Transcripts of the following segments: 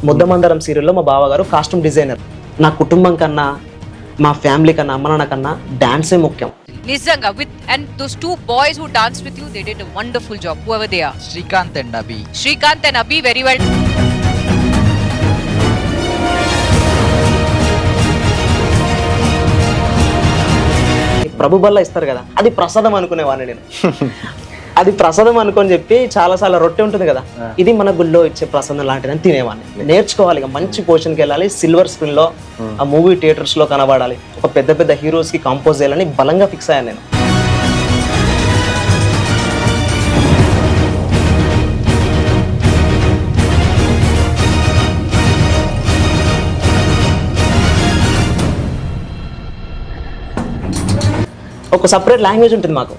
ముద్దమందరం సీరియల్లో మా బావగారు కాస్ట్యూమ్ డిజైనర్. నా కుటుంబం కన్నా, మా ఫ్యామిలీ కన్నా, అమ్మ నాన్న కన్నా డాన్సే ముఖ్యం. Nizanga with and those two boys who danced with you, they did a wonderful job, whoever they are. Srikanth and Abhi. Srikanth and Abhi, very well. ప్రభు బల్ల ఇస్తారు కదా, అది ప్రసాదం అనుకునేవాడిని నేను. అది ప్రసాదం అనుకొని చెప్పి చాలాసార్లు రొట్టె ఉంటుంది కదా, ఇది మన గుళ్ళో ఇచ్చే ప్రసాదం లాంటిదని తినేవాడిని. నేర్చుకోవాలి, ఇక మంచి పొజిషన్కి వెళ్ళాలి, సిల్వర్ స్క్రీన్ లో ఆ మూవీ థియేటర్స్ లో కనబడాలి, ఒక పెద్ద పెద్ద హీరోస్ కి కంపోజ్ చేయాలని బలంగా ఫిక్స్ అయ్యాను నేను. ఒక సపరేట్ లాంగ్వేజ్ ఉంటుంది మాకు.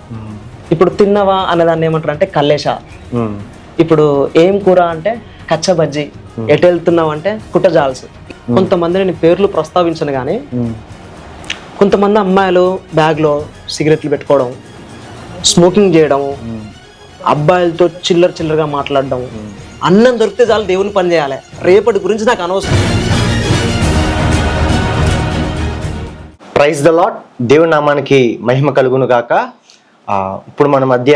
ఇప్పుడు తిన్నవా అన్నదాన్ని ఏమంటారు అంటే కల్లేషా, ఇప్పుడు ఏం కూర అంటే కచ్చ బజ్జి, ఎటు వెళ్తున్నావు అంటే కుట్టజాల్స్. కొంతమంది నేను పేర్లు ప్రస్తావించను కానీ కొంతమంది అమ్మాయిలు బ్యాగ్లో సిగరెట్లు పెట్టుకోవడం, స్మోకింగ్ చేయడం, అబ్బాయిలతో చిల్లరగా మాట్లాడడం, అన్నం దొరికితే చాలు దేవుని పని చేయాలి, రేపటి గురించి నాకు అనవసరం. Praise the lord. దేవుని నామానికి మహిమ కలుగును గాక. ఇప్పుడు మన మధ్య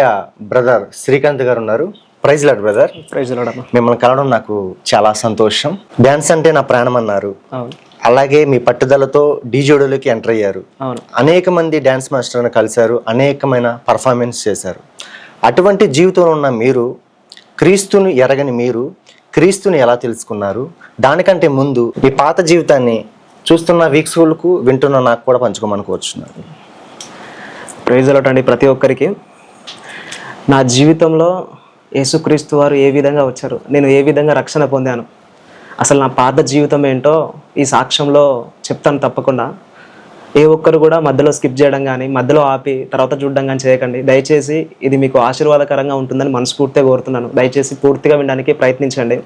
బ్రదర్ శ్రీకాంత్ గారు ఉన్నారు. Praise lord brother. Praise lord అమ్మా. మిమ్మల్ని కలవడం నాకు చాలా సంతోషం. డ్యాన్స్ అంటే నా ప్రాణం అన్నారు. అలాగే మీ పట్టుదలతో డీజోడోలోకి ఎంటర్ అయ్యారు. అనేక మంది డ్యాన్స్ మాస్టర్ని కలిశారు, అనేకమైన పర్ఫార్మెన్స్ చేశారు. అటువంటి జీవితంలో ఉన్న మీరు, క్రీస్తుని ఎరగని మీరు క్రీస్తుని ఎలా తెలుసుకున్నారు? దానికంటే ముందు మీ పాత జీవితాన్ని చూస్తున్న వీక్షకులకు, వింటున్న నాకు కూడా పంచుకోమని కోరుచున్నాను. ప్రైజ్ లార్డ్ అండి. ప్రతి ఒక్కరికి నా జీవితంలో యేసుక్రీస్తు వారు ఏ విధంగా వచ్చారు, నేను ఏ విధంగా రక్షణ పొందాను, అసలు నా పాత జీవితం ఏంటో ఈ సాక్ష్యంలో చెప్తాను తప్పకుండా. ఏ ఒక్కరు కూడా మధ్యలో స్కిప్ చేయడం కానీ, మధ్యలో ఆపి తర్వాత చూడడం కానీ చేయకండి దయచేసి. ఇది మీకు ఆశీర్వాదకరంగా ఉంటుందని మనస్ఫూర్తిగా కోరుతున్నాను. దయచేసి పూర్తిగా వినడానికి ప్రయత్నించండి.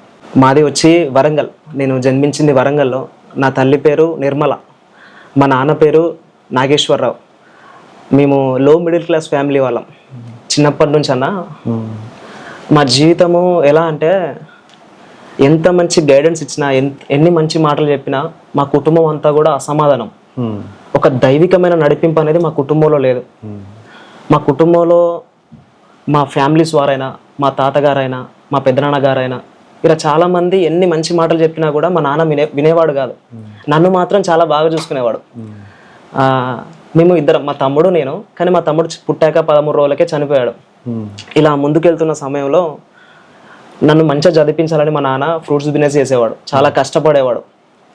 మాది వచ్చి వరంగల్. నేను జన్మించింది వరంగల్లో. నా తల్లి పేరు నిర్మల, మా నాన్న పేరు నాగేశ్వరరావు. మేము లో మిడిల్ క్లాస్ ఫ్యామిలీ వాళ్ళం. చిన్నప్పటి నుంచి అన్న మా జీవితము ఎలా అంటే, ఎంత మంచి గైడెన్స్ ఇచ్చినా, ఎన్ని మంచి మాటలు చెప్పినా మా కుటుంబం అంతా కూడా అసమాధానం. ఒక దైవికమైన నడిపింపు అనేది మా కుటుంబంలో లేదు. మా కుటుంబంలో మా ఫ్యామిలీస్ వారైనా, మా తాతగారైనా, మా పెద్దనాన్నగారైనా, ఇలా చాలా మంది ఎన్ని మంచి మాటలు చెప్పినా కూడా మా నాన్న వినేవాడు కాదు. నన్ను మాత్రం చాలా బాగా చూసుకునేవాడు. మేము ఇద్దరం, మా తమ్ముడు నేను. కానీ మా తమ్ముడు పుట్టాక 13 రోజులకే చనిపోయాడు. ఇలా ముందుకెళ్తున్న సమయంలో నన్ను మంచిగా చదివించాలని మా నాన్న ఫ్రూట్స్ బిజినెస్ చేసేవాడు. చాలా కష్టపడేవాడు.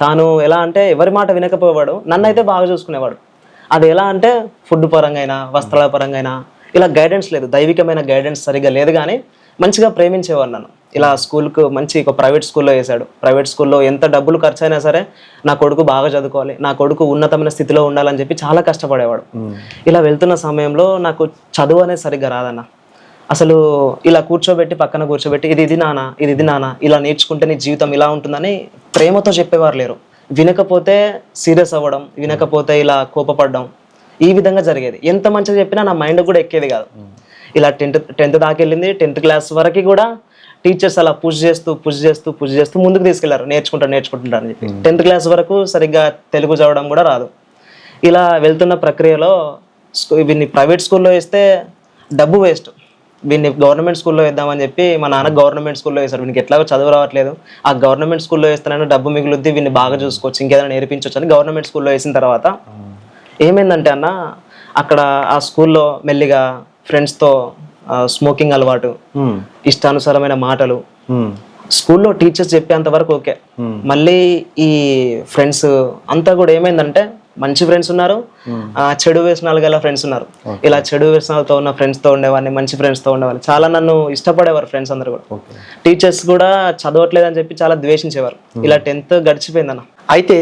తాను ఎలా అంటే ఎవరి మాట వినకపోయేవాడు, నన్ను అయితే బాగా చూసుకునేవాడు. అది ఎలా అంటే ఫుడ్ పరంగా అయినా, వస్త్రాల పరంగా అయినా, ఇలా గైడెన్స్ లేదు, దైవికమైన గైడెన్స్ సరిగ్గా లేదు. కానీ మంచిగా ప్రేమించేవాడు నన్ను. ఇలా స్కూల్కు మంచి ఒక ప్రైవేట్ స్కూల్లో వేశాడు. ప్రైవేట్ స్కూల్లో ఎంత డబ్బులు ఖర్చు అయినా సరే నా కొడుకు బాగా చదువుకోవాలి, నా కొడుకు ఉన్నతమైన స్థితిలో ఉండాలని చెప్పి చాలా కష్టపడేవాడు. ఇలా వెళ్తున్న సమయంలో నాకు చదువు అనేది సరిగ్గా రాదన్న. అసలు ఇలా పక్కన కూర్చోబెట్టి ఇది నాన్న, ఇలా నేర్చుకుంటే నీ జీవితం ఇలా ఉంటుందని ప్రేమతో చెప్పేవారు లేరు. వినకపోతే సీరియస్ అవ్వడం, వినకపోతే ఇలా కోపపడడం, ఈ విధంగా జరిగేది. ఎంత మంచిగా చెప్పినా నా మైండ్ కూడా ఎక్కేది కాదు. ఇలా 10th దాకా వెళ్ళింది. 10th క్లాస్ వరకు కూడా టీచర్స్ అలా పుష్ చేస్తూ ముందుకు తీసుకెళ్లారు. నేర్చుకుంటా అని చెప్పి 10th క్లాస్ వరకు సరిగ్గా తెలుగు చదవడం కూడా రాదు. ఇలా వెళ్తున్న ప్రక్రియలో వీడిని ప్రైవేట్ స్కూల్లో వేస్తే డబ్బు వేస్ట్, వీడిని గవర్నమెంట్ స్కూల్లో వేద్దామని చెప్పి మా నాన్న గవర్నమెంట్ స్కూల్లో వేశారు. వీనికి ఎట్లాగో చదువు రావట్లేదు, ఆ గవర్నమెంట్ స్కూల్లో వేస్తానని డబ్బు మిగులుద్ది, వీడిని బాగా చూసుకోవచ్చు, ఇంకేదైనా నేర్పించవచ్చు అని గవర్నమెంట్ స్కూల్లో వేసిన తర్వాత ఏమైందంటే అన్న, అక్కడ ఆ స్కూల్లో మెల్లిగా ఫ్రెండ్స్తో స్మోకింగ్ అలవాటు, ఇష్టానుసారమైన మాటలు. స్కూల్లో టీచర్స్ చెప్పేంత వరకు ఓకే. మళ్ళీ ఈ ఫ్రెండ్స్ అంతా కూడా ఏమైందంటే, మంచి ఫ్రెండ్స్ ఉన్నారు, చెడు వ్యసనాలు గల ఫ్రెండ్స్ ఉన్నారు. ఇలా చెడు వ్యసనాలతో ఉన్న ఫ్రెండ్స్తో ఉండేవాడిని, మంచి ఫ్రెండ్స్తో ఉండేవాళ్ళు. చాలా నన్ను ఇష్టపడేవారు ఫ్రెండ్స్ అందరు కూడా. టీచర్స్ కూడా చదవట్లేదని చెప్పి చాలా ద్వేషించేవారు. ఇలా 10th గడిచిపోయిందన్న. అయితే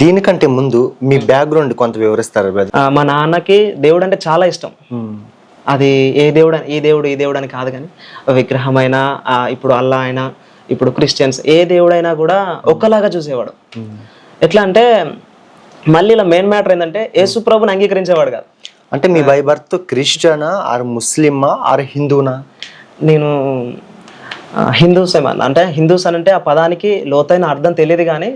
దీనికంటే ముందు మీ బ్యాక్గ్రౌండ్ కొంత వివరిస్తారు. మా నాన్నకి దేవుడు అంటే చాలా ఇష్టం. అది ఈ దేవుడు అని కాదు, కానీ విగ్రహమైనా, ఇప్పుడు అల్లా అయినా, ఇప్పుడు క్రిస్టియన్స్, ఏ దేవుడైనా కూడా ఒక్కలాగా చూసేవాడు. ఎట్లా అంటే, మళ్ళీ ఇలా మెయిన్ మ్యాటర్ ఏంటంటే యేసు ప్రభుని అంగీకరించేవాడు కాదు. అంటే me by birth క్రిస్టియనా are ముస్లిమా are హిందూనా? నేను హిందూస్ ఏమన్నా అంటే హిందూస్ అని అంటే ఆ పదానికి లోతైన అర్థం తెలియదు కానీ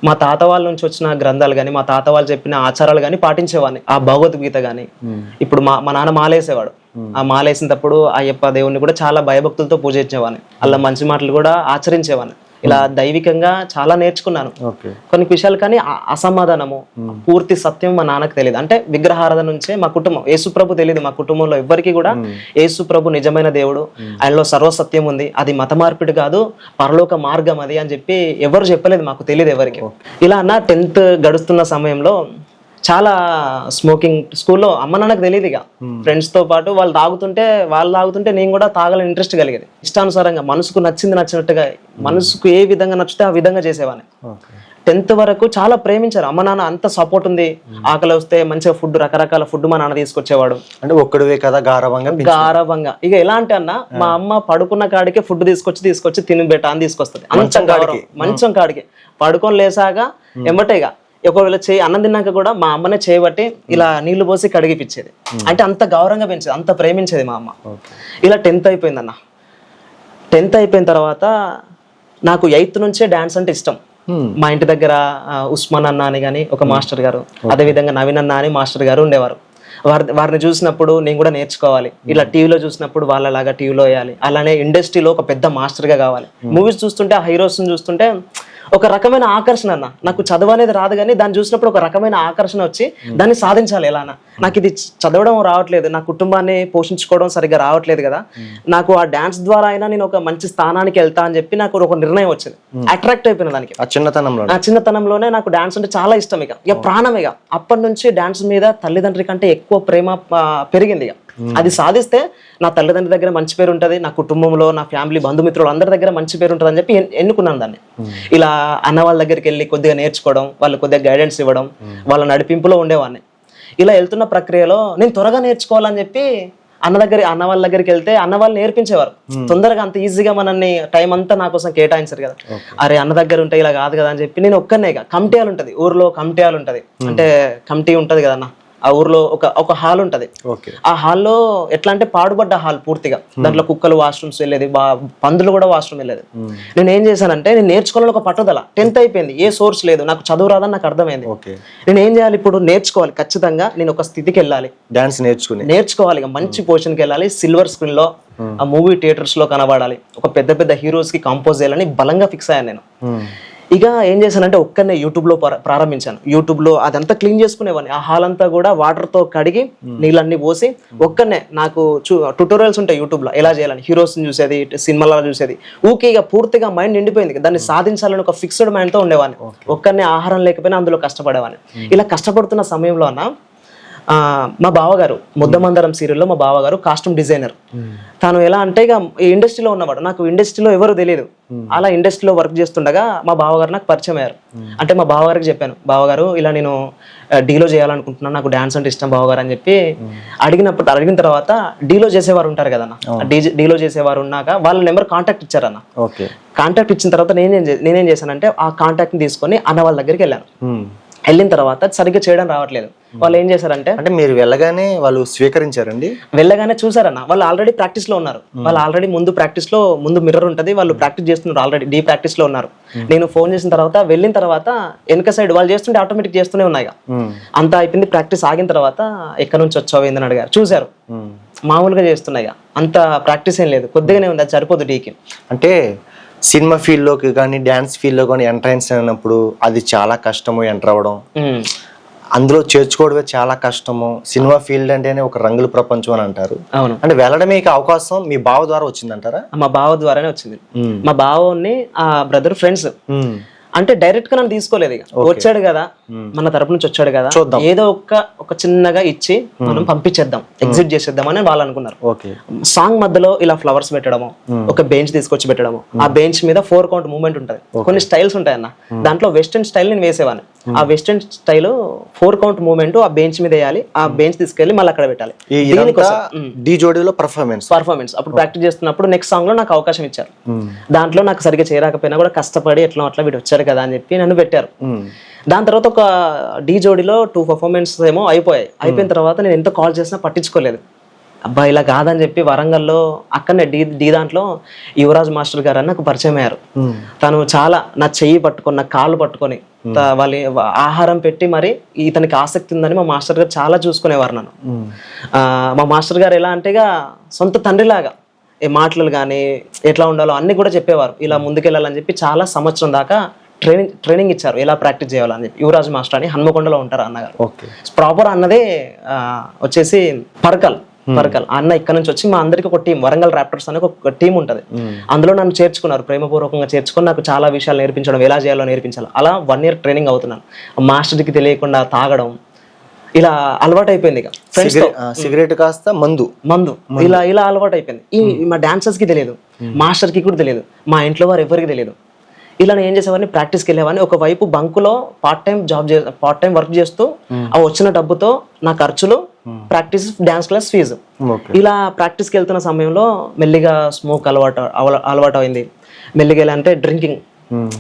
మా తాత వాళ్ళ నుంచి వచ్చిన గ్రంథాలు కానీ మా తాత వాళ్ళు చెప్పిన ఆచారాలు కానీ పాటించేవాడిని. ఆ భగవద్గీత కానీ ఇప్పుడు మా నాన్న మాలేసేవాడు. ఆ మాలేసినప్పుడు అయ్యప్ప దేవుణ్ణి కూడా చాలా భయభక్తులతో పూజించేవాడిని. అలా మంచి మాటలు కూడా ఆచరించేవాడిని. ఇలా దైవికంగా చాలా నేర్చుకున్నాను కొన్ని విషయాలు. కానీ అసమాధానము పూర్తి సత్యం మా నాన్నకు తెలియదు. అంటే విగ్రహారాధన నుంచే మా కుటుంబం, యేసుప్రభు తెలియదు మా కుటుంబంలో ఎవ్వరికి కూడా. యేసుప్రభు నిజమైన దేవుడు, ఆయనలో సర్వసత్యం ఉంది, అది మత మార్పిడి కాదు, పరలోక మార్గం అది అని చెప్పి ఎవరు చెప్పలేదు, మాకు తెలియదు ఎవరికి. ఇలా అన్న 10th గడుస్తున్న సమయంలో చాలా స్మోకింగ్ స్కూల్లో అమ్మ నాన్నకు తెలియదు. ఇక ఫ్రెండ్స్ తో పాటు వాళ్ళు తాగుతుంటే నేను కూడా తాగాలని ఇంట్రెస్ట్ కలిగేది. ఇష్టానుసారంగా మనసుకు నచ్చినట్టుగా, మనసుకు ఏ విధంగా నచ్చితే ఆ విధంగా చేసేవాడిని. 10th వరకు చాలా ప్రేమించారు అమ్మ నాన్న, అంత సపోర్ట్ ఉంది. ఆకలి వస్తే మంచిగా ఫుడ్, రకరకాల ఫుడ్ మా నాన్న తీసుకొచ్చేవాడు. అంటే ఒక్కడివే కదా గారవంగా. ఇక ఎలా అంటే అన్న, మా అమ్మ పడుకున్న కాడికే ఫుడ్ తీసుకొచ్చి తిని బెట్ట అని తీసుకొస్తుంది. మంచం కాడికి పడుకొని లేసాక ఎంబటేగా ఒకవేళ అన్నం తిన్నాక కూడా మా అమ్మనే చేయబట్టి ఇలా నీళ్లు పోసి కడిగిపిచ్చేది. అంటే అంత గౌరవంగా పెంచేది, అంత ప్రేమించేది మా అమ్మ. ఇలా 10th అయిపోయిందన్న. 10th అయిపోయిన తర్వాత నాకు 8th నుంచే డాన్స్ అంటే ఇష్టం. మా ఇంటి దగ్గర ఉస్మాన్ అన్న అని కానీ ఒక మాస్టర్ గారు, అదే విధంగా నవీన్ అన్న అని మాస్టర్ గారు ఉండేవారు. వారిని చూసినప్పుడు నేను కూడా నేర్చుకోవాలి, ఇలా టీవీలో చూసినప్పుడు వాళ్ళలాగా టీవీలో వేయాలి, అలానే ఇండస్ట్రీలో ఒక పెద్ద మాస్టర్గా కావాలి. మూవీస్ చూస్తుంటే ఆ హీరోస్ని చూస్తుంటే ఒక రకమైన ఆకర్షణ అన్న. నాకు చదువు అనేది రాదు కానీ దాన్ని చూసినప్పుడు ఒక రకమైన ఆకర్షణ వచ్చి దాన్ని సాధించాలి ఎలానా. నాకు ఇది చదవడం రావట్లేదు, నా కుటుంబాన్ని పోషించుకోవడం సరిగ్గా రావట్లేదు కదా, నాకు ఆ డాన్స్ ద్వారా అయినా నేను ఒక మంచి స్థానానికి వెళ్తా అని చెప్పి నాకు ఒక నిర్ణయం వచ్చింది. అట్రాక్ట్ అయిపోయిన దానికి ఆ చిన్నతనంలోనే నాకు డాన్స్ అంటే చాలా ఇష్టం. ఇక ప్రాణం. ఇక అప్పటి నుంచి డాన్స్ మీద తల్లిదండ్రి కంటే ఎక్కువ ప్రేమ పెరిగింది. ఇక అది సాధిస్తే నా తల్లిదండ్రుల దగ్గర మంచి పేరు ఉంటుంది, నా కుటుంబంలో నా ఫ్యామిలీ బంధుమిత్రులు అందరి దగ్గర మంచి పేరు ఉంటుంది అని చెప్పి ఎన్నుకున్నాను దాన్ని. ఇలా అన్న వాళ్ళ దగ్గరికి వెళ్ళి కొద్దిగా నేర్చుకోవడం, వాళ్ళు కొద్దిగా గైడెన్స్ ఇవ్వడం, వాళ్ళ నడిపింపులో ఉండేవాడిని. ఇలా వెళ్తున్న ప్రక్రియలో నేను త్వరగా నేర్చుకోవాలని చెప్పి అన్న వాళ్ళ దగ్గరికి వెళ్తే అన్న వాళ్ళు నేర్పించేవారు తొందరగా. అంత ఈజీగా మనల్ని టైం అంతా నా కోసం కేటాయించారు కదా. అరే అన్న దగ్గర ఉంటే ఇలా కాదు కదా అని చెప్పి నేను ఒక్కనే. కమిటీలు ఉంటుంది ఊర్లో, కమిటీలు ఉంటుంది అంటే కమిటీ ఉంటుంది కదన్న. ఆ ఊర్లో ఒక హాల్ ఉంటది. ఆ హాల్లో ఎట్లా అంటే పాడుబడ్డ హాల్ పూర్తిగా. దాంట్లో కుక్కలు వాష్రూమ్స్ వెళ్ళేది, పందులు కూడా వాష్రూమ్ వెళ్ళేది. నేను ఏం చేశానంటే నేను నేర్చుకోవాలని ఒక పట్టుదల. 10th అయిపోయింది, ఏ సోర్స్ లేదు, నాకు చదువు రాదని నాకు అర్థమైంది. నేను ఏం చేయాలి ఇప్పుడు, నేర్చుకోవాలి ఖచ్చితంగా. నేను ఒక స్థితికి వెళ్ళాలి, డాన్స్ నేర్చుకోవాలి, మంచి పొజిషన్కి వెళ్ళాలి, సిల్వర్ స్క్రీన్ లో ఆ మూవీ థియేటర్స్ లో కనబడాలి, ఒక పెద్ద పెద్ద హీరోస్ కి కంపోజ్ చేయాలని బలంగా ఫిక్స్ అయ్యాను నేను. ఇక ఏం చేశానంటే ఒక్కనే యూట్యూబ్లో ప్రారంభించాను. యూట్యూబ్లో అదంతా క్లీన్ చేసుకునేవాడిని. ఆ హాల్ అంతా కూడా వాటర్తో కడిగి నీళ్ళన్నీ పోసి ఒక్కనే. నాకు ట్యూటోరియల్స్ ఉంటాయి యూట్యూబ్లో ఎలా చేయాలని, హీరోస్ని చూసేది, సినిమాలలో చూసేది. ఊకే ఇక పూర్తిగా మైండ్ నిండిపోయింది. దాన్ని సాధించాలని ఒక ఫిక్స్డ్ మైండ్తో ఉండేవాడిని. ఒక్కనే ఆహారం లేకపోయినా అందులో కష్టపడేవాడిని. ఇలా కష్టపడుతున్న సమయంలో అన్న మా బావగారు ముద్దమందరం సీరియల్లో మా బావగారు కాస్ట్యూమ్ డిజైనర్. తను ఎలా అంటే ఇక ఈ ఇండస్ట్రీలో ఉన్నవాడు, నాకు ఇండస్ట్రీలో ఎవరు తెలియదు. అలా ఇండస్ట్రీలో వర్క్ చేస్తుండగా మా బావగారు నాకు పరిచయం అయ్యారు. అంటే మా బావగారికి చెప్పాను, బావగారు ఇలా నేను డీలో చేయాలనుకుంటున్నాను, నాకు డాన్స్ అంటే ఇష్టం బావగారు అని చెప్పి అడిగిన తర్వాత డీలో చేసేవారు ఉంటారు కదన్న, డీలో చేసేవారు ఉన్నాక వాళ్ళ నెంబర్ కాంటాక్ట్ ఇచ్చారన్న. కాంటాక్ట్ ఇచ్చిన తర్వాత నేనేం చేశానంటే ఆ కాంటాక్ట్ని తీసుకొని అన్న వాళ్ళ దగ్గరికి వెళ్ళాను. వెళ్ళిన తర్వాత సరిగ్గా చేయడం రావట్లేదు. వాళ్ళు ఏం చేశారంటే, అంటే మీరు వెళ్ళగానే వాళ్ళు స్వీకరించారండి? వెళ్ళగానే చూసారన్న, వాళ్ళు ఆల్రెడీ ప్రాక్టీస్ లో ఉన్నారు. వాళ్ళు ఆల్రెడీ ముందు మిర్రర్ ఉంటది, వాళ్ళు ప్రాక్టీస్ చేస్తున్నారు, ఆల్రెడీ డీ ప్రాక్టీస్ లో ఉన్నారు. నేను ఫోన్ చేసిన తర్వాత వెళ్ళిన తర్వాత వెనక సైడ్ వాళ్ళు చేస్తుంటే ఆటోమేటిక్ చేస్తూనే ఉన్నాయి. అంతా అయిపోయింది, ప్రాక్టీస్ ఆగిన తర్వాత ఎక్కడి నుంచి వచ్చావు ఏందని అడిగారు. చూసారు మామూలుగా చేస్తున్నాయి, అంత ప్రాక్టీస్ ఏం లేదు, కొద్దిగానే ఉంది, అది సరిపోదు డీకి. అంటే సినిమా ఫీల్డ్లోకి కానీ డ్యాన్స్ ఫీల్డ్లో కానీ ఎంట్రన్స్ అయినప్పుడు అది చాలా కష్టము, ఎంటర్ అవ్వడం, అందులో చేర్చుకోవడమే చాలా కష్టము. సినిమా ఫీల్డ్ అంటేనే ఒక రంగుల ప్రపంచం అని అంటారు. అవును. అంటే వెళ్ళడమే అవకాశం మీ బావ ద్వారా వచ్చిందంటారా? మా బావ ద్వారానే వచ్చింది. మా బావని ఆ బ్రదర్ ఫ్రెండ్స్ అంటే డైరెక్ట్ గా నన్ను తీసుకోలేదు. ఇక వచ్చాడు కదా, మన తరపు నుంచి వచ్చాడు కదా, ఏదో ఒక చిన్నగా ఇచ్చి మనం పంపించేద్దాం, ఎగ్జిట్ చేసేద్దాం అని వాళ్ళు అనుకున్నారు. సాంగ్ మధ్యలో ఇలా ఫ్లవర్స్ పెట్టడము, ఒక బెంచ్ తీసుకొచ్చి పెట్టడము, ఆ బెంచ్ మీద 4 కౌంట్ మూవ్మెంట్ ఉంటది, కొన్ని స్టైల్స్ ఉంటాయన్న. దాంట్లో వెస్టర్న్ స్టైల్ నేను వేసేవాడిని. ఆ వెస్టర్న్ స్టైల్ 4 కౌంట్ మూవ్మెంట్ ఆ బెంచ్ మీద వేయాలి, ఆ బెంచ్ తీసుకెళ్లి మళ్ళీ అక్కడ పెట్టాలి. పర్ఫార్మెన్స్ అప్పుడు ప్రాక్టీస్ చేస్తున్నప్పుడు నెక్స్ట్ సాంగ్ లో నాకు అవకాశం ఇచ్చారు. దాంట్లో నాకు సరిగ్గా చేయరాకపోయినా కూడా కష్టపడి ఎట్లా అట్లా వీడు వచ్చాడు కదా అని చెప్పి నన్ను పెట్టారు. దాని తర్వాత ఒక డీ జోడీలో 2 పర్ఫార్మెన్స్ ఏమో అయిపోయాయి. అయిపోయిన తర్వాత నేను ఎంత కాల్ చేసినా పట్టించుకోలేదు. అబ్బా ఇలా కాదని చెప్పి వరంగల్లో అక్కడనే డి దాంట్లో యువరాజ్ మాస్టర్ గారు అని నాకు పరిచయం అయ్యారు. తను చాలా నా చెయ్యి పట్టుకొని నా కాళ్ళు పట్టుకొని వాళ్ళ ఆహారం పెట్టి మరి ఇతనికి ఆసక్తి ఉందని మా మాస్టర్ గారు చాలా చూసుకునేవారు నన్ను. మా మాస్టర్ గారు ఎలా అంటే ఇక సొంత తండ్రిలాగా ఏ మాటలు కానీ ఎట్లా ఉండాలో అన్ని కూడా చెప్పేవారు. ఇలా ముందుకెళ్ళాలని చెప్పి చాలా సంవత్సరం దాకా ట్రైనింగ్ ఇచ్చారు ఎలా ప్రాక్టీస్ చేయాలని చెప్పి. యువరాజ్ మాస్టర్ అని హన్మకొండలో ఉంటారు అన్నగారు. ప్రాపర్ అన్నదే వచ్చేసి పరకల్ అన్న ఇక్కడ నుంచి వచ్చి మా అందరికి ఒక టీం వరంగల్ ర్యాప్టర్స్ అనే ఒక టీం ఉంటుంది. అందులో నన్ను చేర్చుకున్నారు, ప్రేమపూర్వకంగా చేర్చుకొని నాకు చాలా విషయాలు నేర్పించడం, ఎలా చేయాలో నేర్పించాలి. అలా 1 year ట్రైనింగ్ అవుతున్నాను. మాస్టర్కి తెలియకుండా తాగడం ఇలా అలవాటు అయిపోయింది. ఇక ఫ్రెండ్స్ సిగరెట్ కాస్త మందు ఇలా అలవాటు అయిపోయింది. ఈ మా డాన్సర్స్ కి తెలియదు, మాస్టర్ కి కూడా తెలియదు, మా ఇంట్లో వారు ఎవరికి తెలియదు. ఇలా నేను ఏం చేసేవాడిని, ప్రాక్టీస్కి వెళ్ళేవాడిని. ఒకవైపు బంకులో పార్ట్ టైం వర్క్ చేస్తూ ఆ వచ్చిన డబ్బుతో నా ఖర్చులు, ప్రాక్టీస్, డాన్స్ క్లాస్ ఫీజు, ఇలా ప్రాక్టీస్కి వెళ్తున్న సమయంలో మెల్లిగా స్మోక్ అలవాటు అయింది. మెల్లిగా ఎలా అంటే డ్రింకింగ్,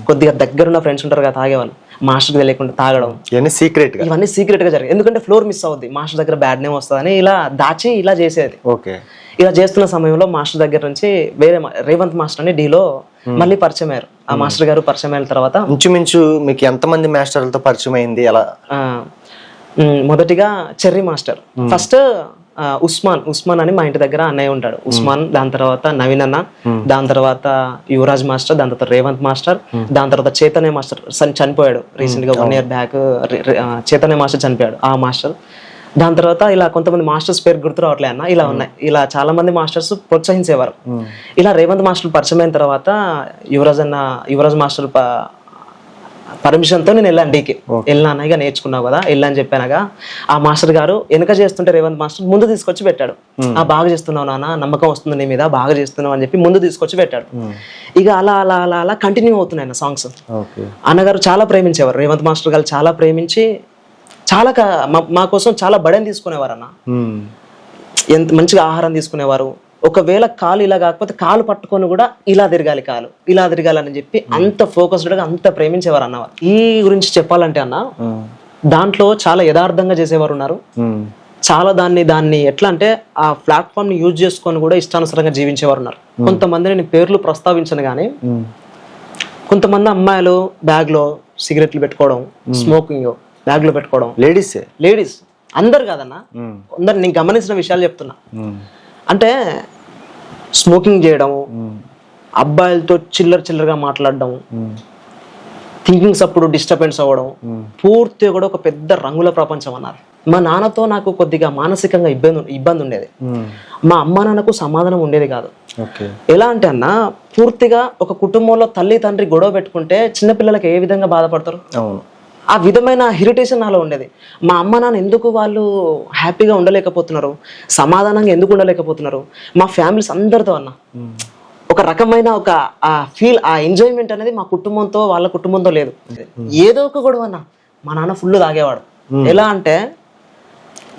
కొద్దిగా దగ్గరున్న ఫ్రెండ్స్ ఉంటారు కదా తాగేవాళ్ళు, మాస్టర్కి తెలియకుండా తాగడం, ఇవన్నీ సీక్రెట్ గా జరిగింది. ఎందుకంటే ఫ్లోర్ మిస్ అవుద్ది, మాస్టర్ దగ్గర బ్యాడ్ నేమ్ వస్తుందని ఇలా దాచి ఇలా చేసేది. ఇలా చేస్తున్న సమయంలో మాస్టర్ దగ్గర నుంచి వేరే రేవంత్ మాస్టర్ అని డీలో మళ్ళీ పరిచయం అయ్యారు. ఆ మాస్టర్ గారు పరిచయం అయిన తర్వాత ఇంచుమించు మీకు ఎంతమంది మాస్టర్లతో పరిచయం అయింది? అలా మొదటిగా చెర్రీ మాస్టర్, ఫస్ట్ ఉస్మాన్ అని మా ఇంటి దగ్గర అన్నయ్య ఉంటాడు, ఉస్మాన్. దాని తర్వాత నవీన్ అన్న, దాని తర్వాత యువరాజ్ మాస్టర్, దాని తర్వాత రేవంత్ మాస్టర్, దాని తర్వాత చైతన్య మాస్టర్ చనిపోయాడు రీసెంట్ గా 1 year బ్యాక్. చైతన్య మాస్టర్ చనిపోయాడు, ఆ మాస్టర్. దాని తర్వాత ఇలా కొంతమంది మాస్టర్స్ పేరు గుర్తు రావట్లే అన్న, ఇలా ఉన్నాయి. ఇలా చాలా మంది మాస్టర్స్ ప్రోత్సహించేవారు. ఇలా రేవంత్ మాస్టర్ పరిచయం అయిన తర్వాత యువరాజ్ మాస్టర్ పర్మిషన్తో నేను వెళ్ళాను డీకి. వెళ్ళినా ఇక నేర్చుకున్నావు కదా వెళ్ళని చెప్పానగా, ఆ మాస్టర్ గారు వెనక చేస్తుంటే రేవంత్ మాస్టర్ ముందు తీసుకొచ్చి పెట్టాడు. బాగా చేస్తున్నావు నాన్న, నమ్మకం వస్తుంది నీ మీద, బాగా చేస్తున్నావు అని చెప్పి ముందు తీసుకొచ్చి పెట్టాడు. ఇక అలా అలా అలా అలా కంటిన్యూ అవుతున్నాయి అన్న సాంగ్స్. అన్నగారు చాలా ప్రేమించేవారు, రేవంత్ మాస్టర్ గారు చాలా ప్రేమించి చాలా మా కోసం చాలా బడని తీసుకునేవారు అన్న. ఎంత మంచిగా ఆహారం తీసుకునేవారు. ఒకవేళ కాలు ఇలా కాకపోతే కాలు పట్టుకొని కూడా ఇలా తిరగాలి, కాలు ఇలా తిరగాలని చెప్పి అంత ఫోకస్డ్ గా అంత ప్రేమించేవారు అన్నవారు. ఈ గురించి చెప్పాలంటే అన్న, దాంట్లో చాలా యథార్థంగా చేసేవారు ఉన్నారు. చాలా దాన్ని ఎట్లా అంటే ఆ ప్లాట్ఫామ్ ని యూజ్ చేసుకొని కూడా ఇష్టానుసారంగా జీవించేవారు ఉన్నారు. కొంతమంది నేను పేర్లు ప్రస్తావించను కానీ, కొంతమంది అమ్మాయిలు బ్యాగ్ లో సిగరెట్లు పెట్టుకోవడం, స్మోకింగ్ బ్యాగ్ లో పెట్టుకోవడం, లేడీస్ అందరు కాదన్న, అందరు నేను గమనించిన విషయాలు చెప్తున్నా. అంటే స్మోకింగ్ చేయడం, అబ్బాయిలతో చిల్లరగా మాట్లాడడం, థింకింగ్స్ అప్పుడు డిస్టర్బెన్స్ అవ్వడం, పూర్తిగా కూడా ఒక పెద్ద రంగుల ప్రపంచం అన్నారు. మా నాన్నతో నాకు కొద్దిగా మానసికంగా ఇబ్బంది ఉండేది. మా అమ్మ నాన్నకు సమాధానం ఉండేది కాదు. ఎలా అంటే అన్న, పూర్తిగా ఒక కుటుంబంలో తల్లి తండ్రి గొడవ పెట్టుకుంటే చిన్నపిల్లలకి ఏ విధంగా బాధపడతారు, ఆ విధమైన ఇరిటేషన్ నాలో ఉండేది. మా అమ్మ నాన్న ఎందుకు వాళ్ళు హ్యాపీగా ఉండలేకపోతున్నారు, సమాధానంగా ఎందుకు ఉండలేకపోతున్నారు, మా ఫ్యామిలీస్ అందరితో అన్న ఒక రకమైన ఒక ఆ ఎంజాయ్మెంట్ అనేది మా కుటుంబంతో వాళ్ళ కుటుంబంతో లేదు. ఏదో ఒక గొడవ అన్న. మా నాన్న ఫుల్ తాగేవాడు. ఎలా అంటే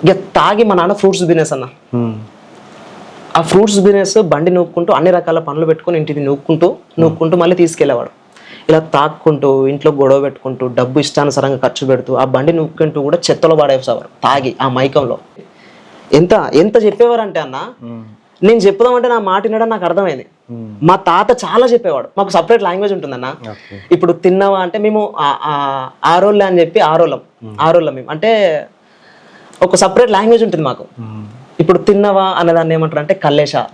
ఇక తాగి మా నాన్న ఫ్రూట్స్ బిజినెస్ అన్న. ఆ ఫ్రూట్స్ బిజినెస్ బండి నూక్కుంటూ అన్ని రకాల పనులు పెట్టుకుని ఇంటికి నూక్కుంటూ మళ్ళీ తీసుకెళ్లేవాడు. ఇలా తాక్కుంటూ ఇంట్లో గొడవ పెట్టుకుంటూ డబ్బు ఇష్టానుసారంగా ఖర్చు పెడుతూ ఆ బండి నూక్కుంటూ కూడా చెత్తలో పడేసేవారు తాగి ఆ మైకంలో. ఎంత చెప్పేవారంటే అన్న, నేను చెప్పుదామంటే నా మాట వినడం నాకు అర్థమైంది. మా తాత చాలా చెప్పేవాడు. మాకు సపరేట్ లాంగ్వేజ్ ఉంటుందన్న. ఇప్పుడు తిన్నావా అంటే మేము ఆరోళ్ళే అని చెప్పి ఆరోళ్ళం మేము అంటే ఒక సపరేట్ లాంగ్వేజ్ ఉంటుంది మాకు. ఇప్పుడు తిన్నావా అన్నదాన్ని ఏమంటారు అంటే కల్లేషా.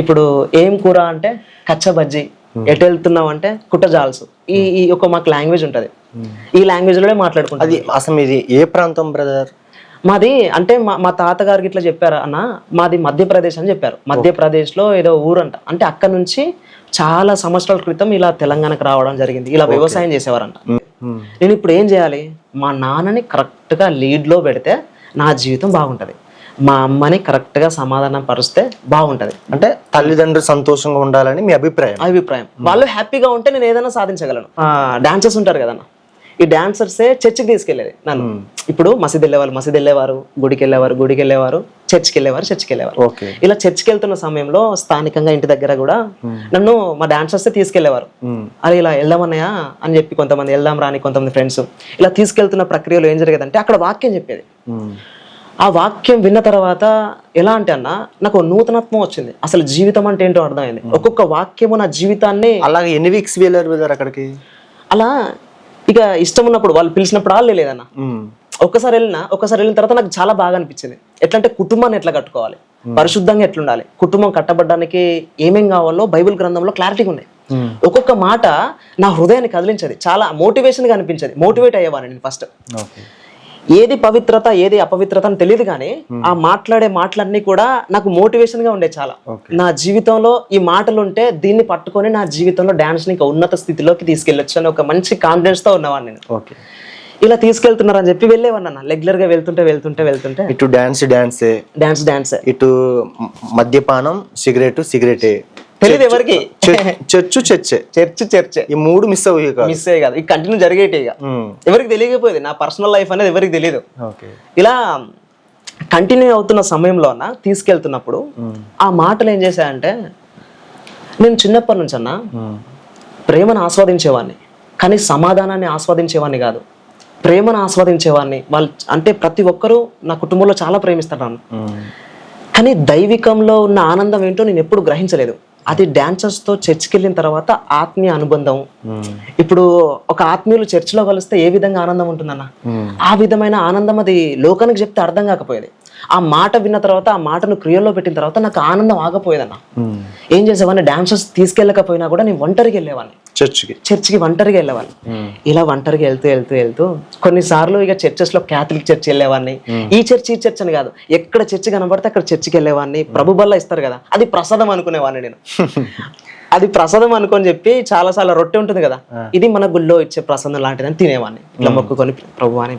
ఇప్పుడు ఏం కూర అంటే కచ్చ బజ్జీ. ఎటు వెళ్తున్నావు అంటే కుట్టజాల్సు. ఈ ఒక మాకు లాంగ్వేజ్ ఉంటది. ఈ లాంగ్వేజ్ లోనే మాట్లాడుకుంటాం. అది అసలు ఇది ఏ ప్రాంతం బ్రదర్? మాది అంటే మా తాతగారికి ఇట్లా చెప్పారు అన్న, మాది మధ్యప్రదేశ్ అని చెప్పారు. మధ్యప్రదేశ్ లో ఏదో ఊరంట. అంటే అక్కడ నుంచి చాలా సంవత్సరాల క్రితం ఇలా తెలంగాణకు రావడం జరిగింది. ఇలా వ్యవసాయం చేసేవారంట. నేను ఇప్పుడు ఏం చేయాలి, మా నాన్నని కరెక్ట్ గా లీడ్ లో పెడితే నా జీవితం బాగుంటది, మా అమ్మని కరెక్ట్ గా సమాధానం పరుస్తే బాగుంటది. అంటే తల్లిదండ్రులు సంతోషంగా ఉండాలని మీ అభిప్రాయం. వాళ్ళు హ్యాపీగా ఉంటే నేను ఏదైనా సాధించగలను. డాన్సర్స్ ఉంటారు కదన్న, ఈ డాన్సర్సే చర్చికి తీసుకెళ్లేది నన్ను. ఇప్పుడు మసీద్ వెళ్ళేవారు, గుడికి వెళ్ళేవారు, చర్చికి వెళ్ళేవారు. ఇలా చర్చికి వెళ్తున్న సమయంలో స్థానికంగా ఇంటి దగ్గర కూడా నన్ను మా డాన్సర్సే తీసుకెళ్లేవారు. అరే ఇలా వెళ్దామన్నయ్యా అని చెప్పి కొంతమంది వెళ్దాం రాని కొంతమంది ఫ్రెండ్స్ ఇలా తీసుకెళ్తున్న ప్రక్రియలో ఏం జరిగేదంటే అక్కడ వాక్యం చెప్పేది. ఆ వాక్యం విన్న తర్వాత ఎలా అంటే అన్న నాకు నూతనత్వం వచ్చింది. అసలు జీవితం అంటే ఏంటో అర్థమైంది. ఒక్కొక్క వాక్యము నా జీవితాన్ని. అలాగే ఎన్ని వీక్స్ వెళ్ళారు బ్రదర్ అక్కడికి? అలా ఇక ఇష్టం ఉన్నప్పుడు వాళ్ళు పిలిచినప్పుడు వాళ్ళు లేదన్న. ఒక్కసారి వెళ్ళిన తర్వాత నాకు చాలా బాగా అనిపించింది. ఎట్లా అంటే కుటుంబాన్ని ఎట్లా కట్టుకోవాలి, పరిశుద్ధంగా ఎట్లుండాలి, కుటుంబం కట్టబడడానికి ఏమేం కావాలో బైబిల్ గ్రంథంలో క్లారిటీగా ఉన్నాయి. ఒక్కొక్క మాట నా హృదయాన్ని కదిలించేది, చాలా మోటివేషన్ గా అనిపించేది. మోటివేట్ అయ్యేవాడిని నేను ఫస్ట్. ఏది పవిత్రత ఏది అపవిత్రత అని తెలియదు కానీ ఆ మాట్లాడే మాటలన్నీ కూడా నాకు మోటివేషన్ గా ఉండే చాలా. నా జీవితంలో ఈ మాటలు ఉంటే దీన్ని పట్టుకొని నా జీవితంలో డాన్స్ ని ఇంకా ఉన్నత స్థితిలోకి తీసుకెళ్ళొచ్చు అని ఒక మంచి కాన్ఫిడెన్స్ తో ఉన్నవాడిని నేను. ఇలా తీసుకెళ్తున్నారని చెప్పి వెళ్ళేవాడిని అన్న. రెగ్యులర్ గా వెళ్తుంటే ఇటు డాన్స్ ఇటు మద్యపానం, సిగరెటే తెలియదు ఎవరికి. చర్చ్ ఈ మూడు మిస్ అయ్యే కాదు, ఈ కంటిన్యూ జరిగేటి ఇక ఎవరికి తెలియకపోయేది. నా పర్సనల్ లైఫ్ అనేది ఎవరికి తెలియదు. ఇలా కంటిన్యూ అవుతున్న సమయంలో అన్న తీసుకెళ్తున్నప్పుడు ఆ మాటలు ఏం చేశాయంటే, నేను చిన్నప్పటి నుంచి అన్న ప్రేమను ఆస్వాదించేవాడిని కానీ సమాధానాన్ని ఆస్వాదించేవాడిని కాదు. ప్రేమను ఆస్వాదించేవాడిని. వాళ్ళు అంటే ప్రతి ఒక్కరూ నా కుటుంబంలో చాలా ప్రేమిస్తారు కానీ దైవికంలో ఉన్న ఆనందం ఏంటో నేను ఎప్పుడు గ్రహించలేదు. అది డాన్సర్స్ తో చర్చ్కి వెళ్ళిన తర్వాత ఆత్మీయ అనుబంధం. ఇప్పుడు ఒక ఆత్మీయులు చర్చిలో కలిస్తే ఏ విధంగా ఆనందం ఉంటుందన్న, ఆ విధమైన ఆనందం అది లోకానికి చెప్తే అర్థం కాకపోయేది. ఆ మాట విన్న తర్వాత ఆ మాటను క్రియల్లో పెట్టిన తర్వాత నాకు ఆనందం ఆగపోయేదన్న. ఏం చేసేవాడిని, డాన్సర్స్ తీసుకెళ్ళకపోయినా కూడా నేను ఒంటరిగా వెళ్ళేవాడిని చర్చికి ఒంటరిగా వెళ్ళేవాడిని. ఇలా ఒంటరిగా వెళ్తూ కొన్నిసార్లు ఇక చర్చెస్ లో క్యాథలిక్ చర్చ్ వెళ్ళేవాడిని. ఈ చర్చ్ అని కాదు, ఎక్కడ చర్చి కనబడితే అక్కడ చర్చికి వెళ్ళేవాడిని. ప్రభు బల్ల ఇస్తారు కదా, అది ప్రసాదం అనుకునేవాడిని నేను. అది ప్రసాదం అనుకొని చెప్పి చాలా సార్లు రొట్టె ఉంటుంది కదా, ఇది మన గుళ్ళో ఇచ్చే ప్రసాదం లాంటిదని తినేవాడిని. ఇట్లా మొక్కుకొని ప్రభు అని